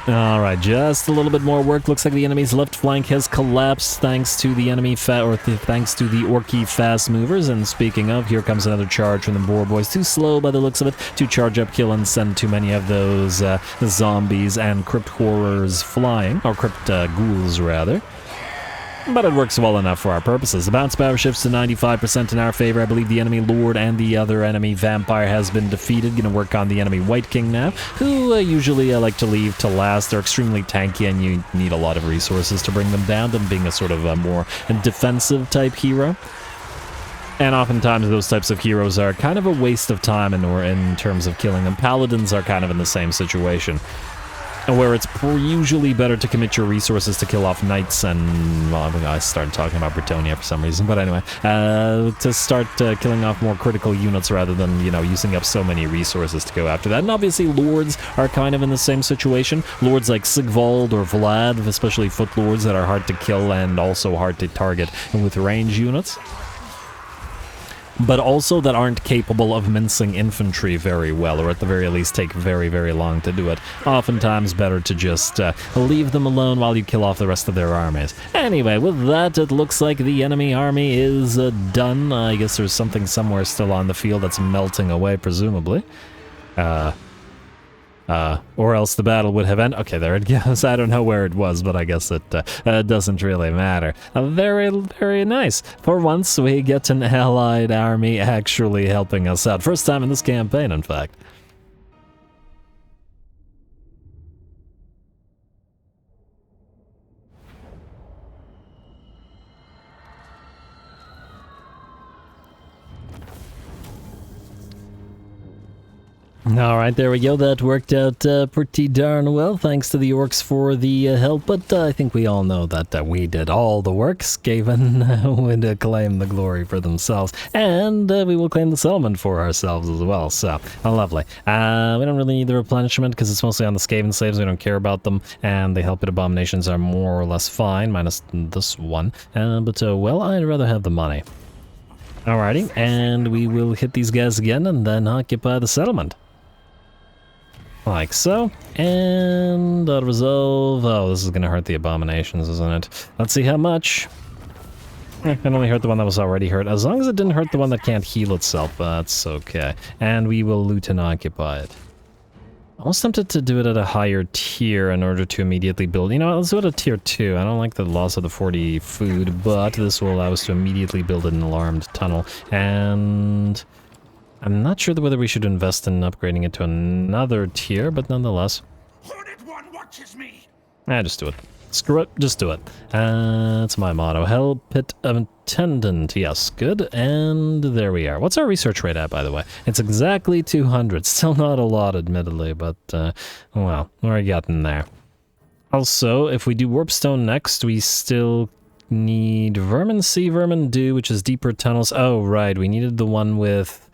Alright, just a little bit more work. Looks like the enemy's left flank has collapsed thanks to the enemy thanks to the Orky fast movers. And speaking of, here comes another charge from the Boar Boys. Too slow by the looks of it to charge up, kill, and send too many of those zombies and crypt horrors flying, or crypt ghouls rather. But it works well enough for our purposes. The bounce power shifts to 95% in our favor. I believe the enemy Lord and the other enemy Vampire has been defeated. Gonna work on the enemy White King now, who usually I like to leave to last. They're extremely tanky and you need a lot of resources to bring them down, them being a sort of a more defensive type hero. And oftentimes those types of heroes are kind of a waste of time in terms of killing them. Paladins are kind of in the same situation, where it's usually better to commit your resources to kill off knights and, well, I started talking about Britonia for some reason, but anyway, to start killing off more critical units rather than, using up so many resources to go after that. And obviously lords are kind of in the same situation. Lords like Sigvald or Vlad, especially foot lords that are hard to kill and also hard to target with range units, but also that aren't capable of mincing infantry very well, or at the very least take very, very long to do it. Oftentimes better to just leave them alone while you kill off the rest of their armies. Anyway, with that, it looks like the enemy army is done. I guess there's something somewhere still on the field that's melting away, presumably. Or else the battle would have ended. Okay, there it goes. I don't know where it was, but I guess it doesn't really matter. Very, very nice. For once, we get an allied army actually helping us out. First time in this campaign, in fact. Alright, there we go. That worked out pretty darn well, thanks to the orcs for the help, but I think we all know that we did all the work. Skaven would claim the glory for themselves, and we will claim the settlement for ourselves as well, so lovely. We don't really need the replenishment because it's mostly on the Skaven slaves, we don't care about them, and the help at abominations are more or less fine, minus this one, but well, I'd rather have the money. Alrighty, and we will hit these guys again and then occupy the settlement. Like so, and auto-resolve. Oh, this is gonna hurt the abominations, isn't it? Let's see how much. It only hurt the one that was already hurt. As long as it didn't hurt the one that can't heal itself, that's okay. And we will loot and occupy it. Almost tempted to do it at a higher tier in order to immediately build. You know what, let's do it at tier 2. I don't like the loss of the 40 food, but this will allow us to immediately build an alarmed tunnel. And I'm not sure whether we should invest in upgrading it to another tier, but nonetheless. Hooded one watches me. Just do it. Screw it, just do it. That's my motto. Hell Pit Attendant. Yes, good. And there we are. What's our research rate at, by the way? It's exactly 200. Still not a lot, admittedly, but, well, we're getting there. Also, if we do Warpstone next, we still need Vermin C, Vermin Do, which is deeper tunnels. Oh, right, we needed the one with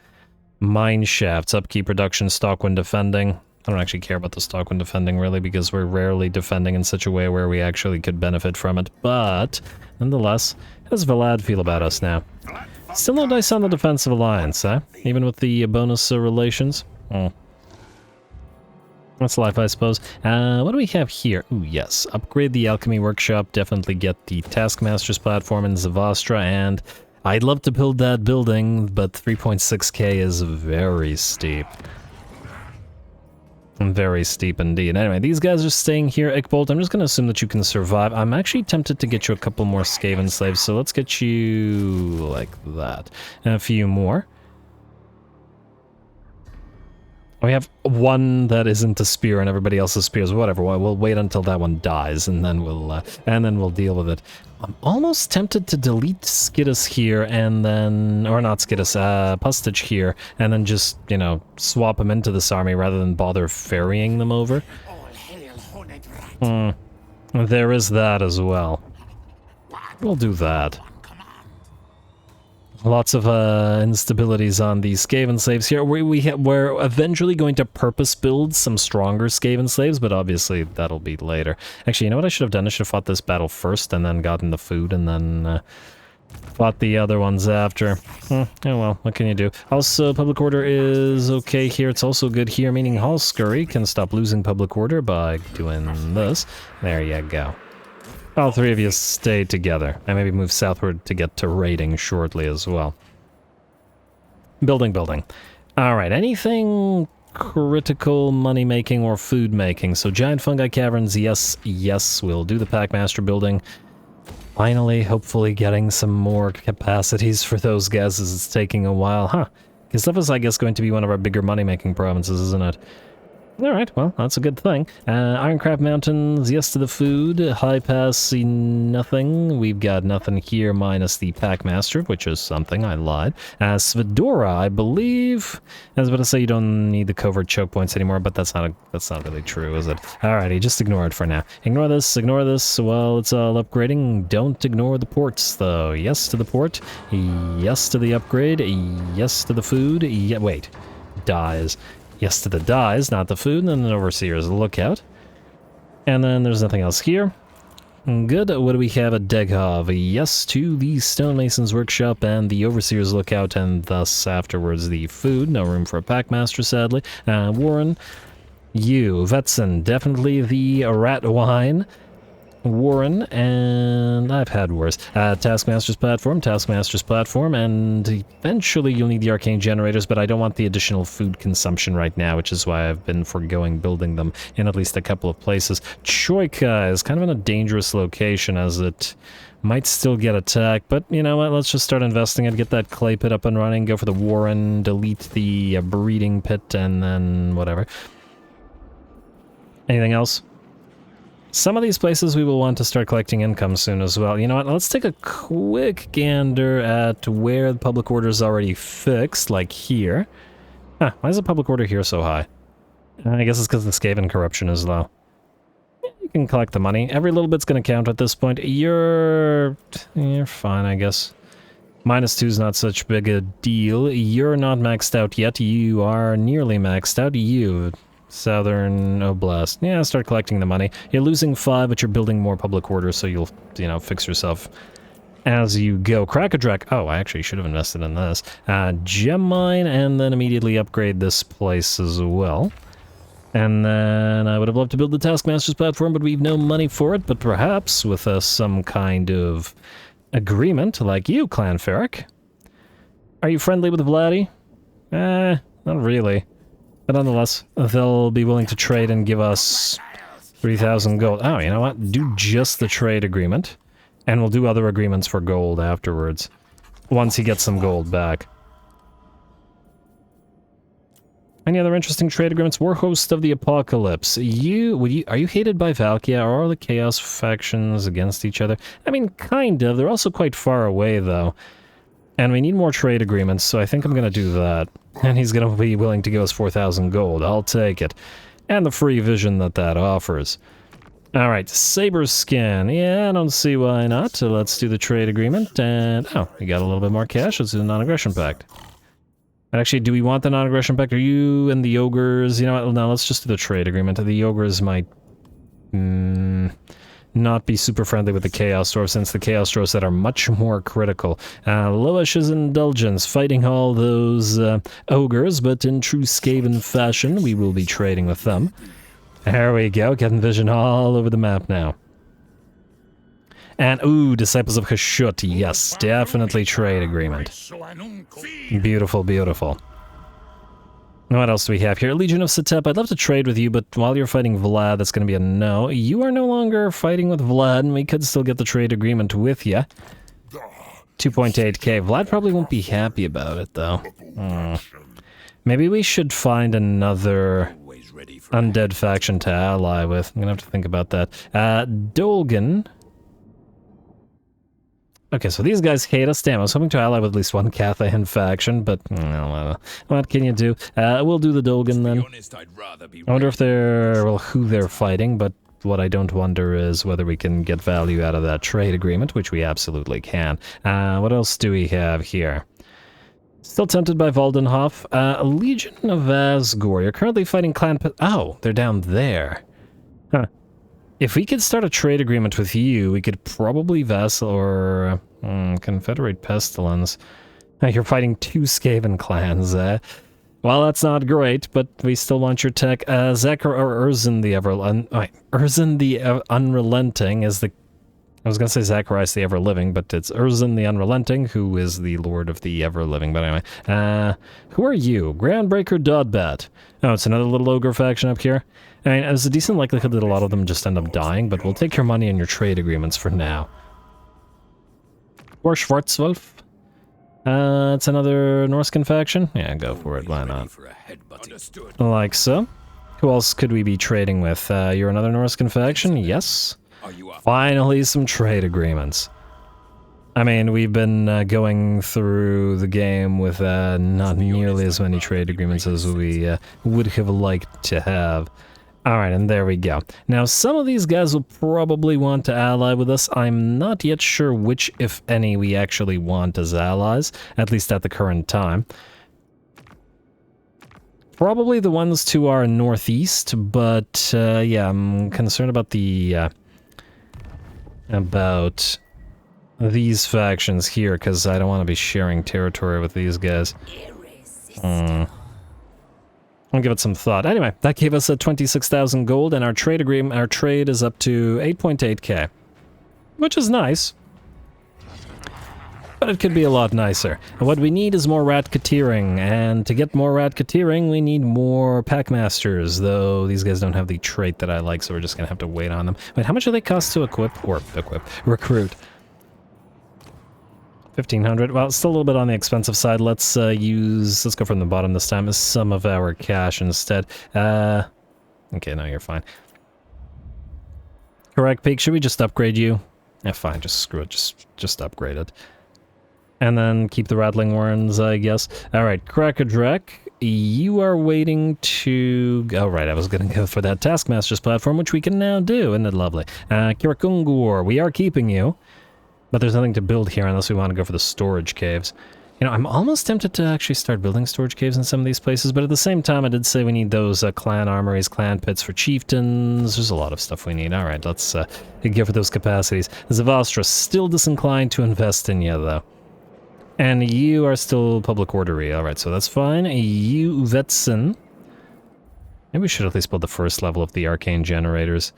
mine shafts, upkeep, reduction, stock when defending. I don't actually care about the stock when defending, really, because we're rarely defending in such a way where we actually could benefit from it. But, nonetheless, how does Vlad feel about us now? Still no dice on the defensive alliance, eh? Even with the bonus relations? That's life, I suppose. What do we have here? Ooh, yes. Upgrade the alchemy workshop, definitely get the Taskmaster's platform in Zavastra, and I'd love to build that building, but 3.6k is very steep. Very steep indeed. Anyway, these guys are staying here, Ickbolt. I'm just going to assume that you can survive. I'm actually tempted to get you a couple more Skaven slaves, so let's get you like that. And a few more. We have one that isn't a spear and everybody else's spears. Whatever. We'll wait until that one dies, and then we'll deal with it. I'm almost tempted to delete Skittus here, and then, or not Skittus, Pustage here, and then just, you know, swap them into this army rather than bother ferrying them over. There is that as well. We'll do that. Lots of instabilities on the Skaven slaves here. We're eventually going to purpose build some stronger Skaven slaves, but obviously that'll be later. Actually, you know what I should have done? I should have fought this battle first and then gotten the food and then fought the other ones after. Oh well, what can you do? Also, public order is okay here. It's also good here, meaning Hall Scurry can stop losing public order by doing this. There you go. All three of you stay together, and maybe move southward to get to raiding shortly as well. Building. Alright, anything critical money-making or food-making? So giant fungi caverns, yes, we'll do the Packmaster building. Finally, hopefully getting some more capacities for those guys as it's taking a while. Because that was, I guess, going to be one of our bigger money-making provinces, isn't it? Alright, well, that's a good thing. Ironcraft Mountains, yes to the food. High Pass, nothing. We've got nothing here minus the Packmaster, which is something, I lied. Svedora, I believe. I was about to say you don't need the covert choke points anymore, but that's not really true, is it? Alrighty, just ignore it for now. Ignore this while it's all upgrading. Don't ignore the ports, though. Yes to the port. Yes to the upgrade. Yes to the food. Wait. Dies. Yes to the dies, not the food, and then an Overseer's Lookout. And then there's nothing else here. Good. What do we have at Deghov? Yes to the Stonemason's Workshop and the Overseer's Lookout, and thus afterwards the food. No room for a Packmaster, sadly. Warren, you. Vetson, definitely the Rat Wine. Warren, and I've had worse. Taskmaster's platform, and eventually you'll need the arcane generators, but I don't want the additional food consumption right now, which is why I've been foregoing building them in at least a couple of places. Choika is kind of in a dangerous location as it might still get attacked, but you know what, let's just start investing it, get that clay pit up and running, go for the Warren, delete the breeding pit, and then whatever. Anything else? Some of these places we will want to start collecting income soon as well. You know what, let's take a quick gander at where the public order is already fixed, like here. Huh, why is the public order here so high? I guess it's because the Skaven corruption is low. You can collect the money. Every little bit's gonna count at this point. You're fine, I guess. -2 is not such big a deal. You're not maxed out yet. You are nearly maxed out. You, Southern Oblast. Yeah, start collecting the money. You're losing 5, but you're building more public order, so you'll, fix yourself as you go. Drak. Oh, I actually should have invested in this. Gem mine, and then immediately upgrade this place as well. And then I would have loved to build the Taskmaster's platform, but we've no money for it. But perhaps with some kind of agreement, like you, Clan Karak. Are you friendly with Vladdy? Not really. But nonetheless, they'll be willing to trade and give us 3,000 gold. Oh, you know what? Do just the trade agreement. And we'll do other agreements for gold afterwards. Once he gets some gold back. Any other interesting trade agreements? War Host of the Apocalypse. Are you hated by Valkia? Are all the Chaos factions against each other? I mean, kind of. They're also quite far away, though. And we need more trade agreements, so I think I'm gonna do that. And he's gonna be willing to give us 4,000 gold. I'll take it. And the free vision that offers. Alright, Saber Scan. Yeah, I don't see why not. So let's do the trade agreement, and... oh, we got a little bit more cash. Let's do the non-aggression pact. And actually, do we want the non-aggression pact? Are you and the ogres... you know what? No, let's just do the trade agreement. The ogres might... not be super friendly with the Chaos Dwarves, since the Chaos Dwarves that are much more critical. Loish's Indulgence, fighting all those ogres, but in true Skaven fashion, we will be trading with them. There we go, getting vision all over the map now. And, ooh, Disciples of Hashut, yes, definitely trade agreement. Beautiful, beautiful. What else do we have here? Legion of Setep, I'd love to trade with you, but while you're fighting Vlad, that's going to be a no. You are no longer fighting with Vlad, and we could still get the trade agreement with you. 2.8k. Vlad probably won't be happy about it, though. Maybe we should find another undead faction to ally with. I'm going to have to think about that. Dolgan. Okay, so these guys hate us. Damn, I was hoping to ally with at least one Cathayan faction, but what can you do? We'll do the Dolgan then. I wonder if they're... well, who they're fighting, but what I don't wonder is whether we can get value out of that trade agreement, which we absolutely can. What else do we have here? Still tempted by Valdenhof. Legion of Asgore. You're currently fighting Clan... oh, they're down there. Huh. If we could start a trade agreement with you, we could probably vassal or Confederate Pestilence. You're fighting 2 Skaven clans, well, that's not great, but we still want your tech. Zachar or Urzin the Urzin the Unrelenting is the... I was gonna say Zacharias the Ever-Living, but it's Urzin the Unrelenting, who is the Lord of the Ever-Living. But anyway, who are you? Groundbreaker Dodbat. Oh, it's another little ogre faction up here. I mean, there's a decent likelihood that a lot of them just end up dying, but we'll take your money and your trade agreements for now. Or Schwarzwolf. It's another Norskin faction? Yeah, go for it, why not? Like so. Who else could we be trading with? You're another Norskin faction? Yes. Finally, some trade agreements. I mean, we've been going through the game with not nearly as many trade agreements as we would have liked to have. Alright, and there we go. Now, some of these guys will probably want to ally with us. I'm not yet sure which, if any, we actually want as allies, at least at the current time. Probably the ones to our northeast, but yeah, I'm concerned about the... about these factions here, because I don't want to be sharing territory with these guys. I'll give it some thought. Anyway, that gave us a 26,000 gold, and our trade agreement, our trade is up to 8.8k, which is nice. But it could be a lot nicer. And what we need is more rat-cateering, and to get more rat-cateering, we need more packmasters, though these guys don't have the trait that I like, so we're just gonna have to wait on them. Wait, how much do they cost to equip? Or recruit. 1,500. Well, it's still a little bit on the expensive side. Let's let's go from the bottom this time, as some of our cash instead. Okay, no, you're fine. Correct, Peak, should we just upgrade you? Yeah, fine, just screw it, just upgrade it. And then keep the rattling warrens, I guess. Alright, Drak. you are waiting to... Oh, right, I was going to go for that Taskmaster's platform, which we can now do. Isn't it lovely? Kirakungur, we are keeping you. But there's nothing to build here unless we want to go for the storage caves. You know, I'm almost tempted to actually start building storage caves in some of these places, but at the same time, I did say we need those clan armories, clan pits for chieftains. There's a lot of stuff we need. All right, let's go for those capacities. Zavastra still disinclined to invest in you, though. And you are still public ordery. All right, so that's fine. You, Vetsen. Maybe we should at least build the first level of the arcane generators.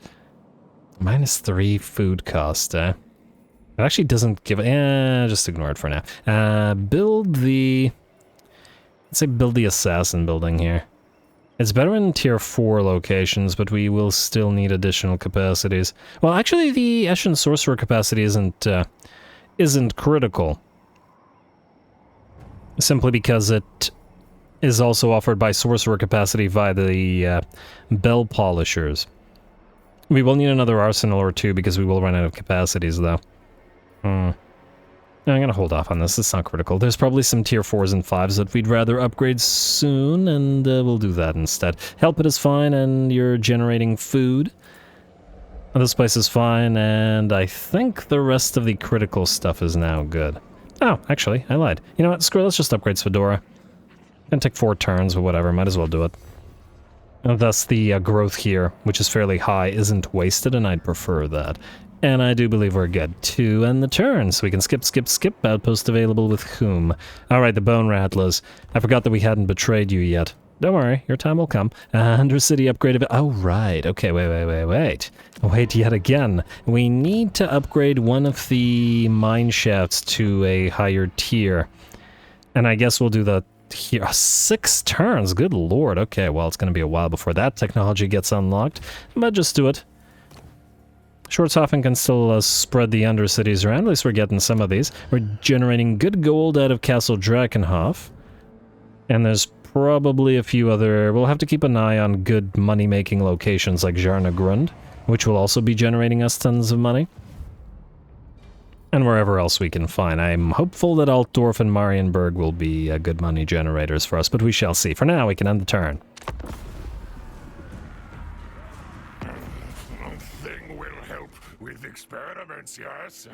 -3 food cost, eh? It actually doesn't give... just ignore it for now. Build the... Let's say build the assassin building here. It's better in tier 4 locations, but we will still need additional capacities. Well, actually, the Eshin sorcerer capacity isn't critical. Simply because it is also offered by sorcerer capacity via the bell polishers. We will need another arsenal or two because we will run out of capacities, though. I'm gonna hold off on this, it's not critical. There's probably some tier 4s and 5s that we'd rather upgrade soon, and we'll do that instead. Help it is fine, and you're generating food. This place is fine, and I think the rest of the critical stuff is now good. Oh, actually, I lied. You know what, screw it, let's just upgrade Svedora. Gonna take 4 turns, but whatever, might as well do it. And thus the growth here, which is fairly high, isn't wasted, and I'd prefer that. And I do believe we're good to end the turn, so we can skip. Outpost available with whom? Alright, the Bone Rattlers. I forgot that we hadn't betrayed you yet. Don't worry, your time will come. Undercity upgrade... Oh, right. Okay, wait. Wait yet again. We need to upgrade one of the mine shafts to a higher tier. And I guess we'll do the... Here, 6 turns, good lord. Okay, well, it's going to be a while before that technology gets unlocked. But just do it. Shortshofen can still spread the undercities around, at least we're getting some of these. We're generating good gold out of Castle Drakenhof. And there's probably a few other... We'll have to keep an eye on good money-making locations like Jarnagrund, which will also be generating us tons of money. And wherever else we can find. I'm hopeful that Altdorf and Marienburg will be good money generators for us, but we shall see. For now, we can end the turn. Thing will help with experiments, yes?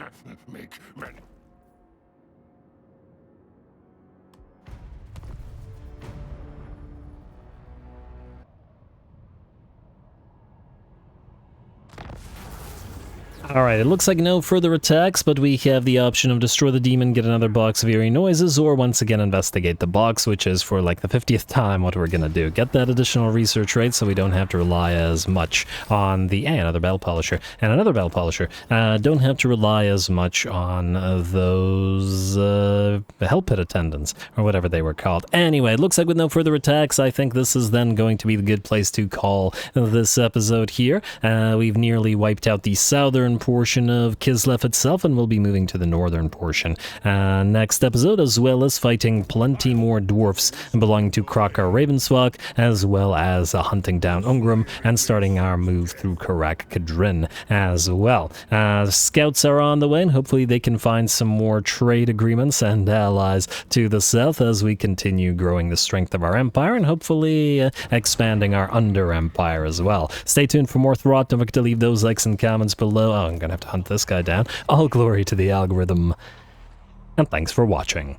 Make many... Alright, it looks like no further attacks, but we have the option of destroy the demon, get another box of eerie noises, or once again investigate the box, which is for like the 50th time what we're gonna do. Get that additional research rate so we don't have to rely as much on the... another bell polisher, and another bell polisher. Don't have to rely as much on those hell pit attendants, or whatever they were called. Anyway, it looks like with no further attacks, I think this is then going to be the good place to call this episode here. We've nearly wiped out the southern portion of Kislev itself, and we'll be moving to the northern portion next episode, as well as fighting plenty more dwarfs belonging to Krakar Ravenswalk, as well as hunting down Ungrim and starting our move through Karak Kadrin as well. Scouts are on the way, and hopefully they can find some more trade agreements and allies to the south as we continue growing the strength of our empire and hopefully expanding our under-empire as well. Stay tuned for more Throt. Don't forget to leave those likes and comments below. Oh, I'm gonna have to hunt this guy down. All glory to the algorithm. And thanks for watching.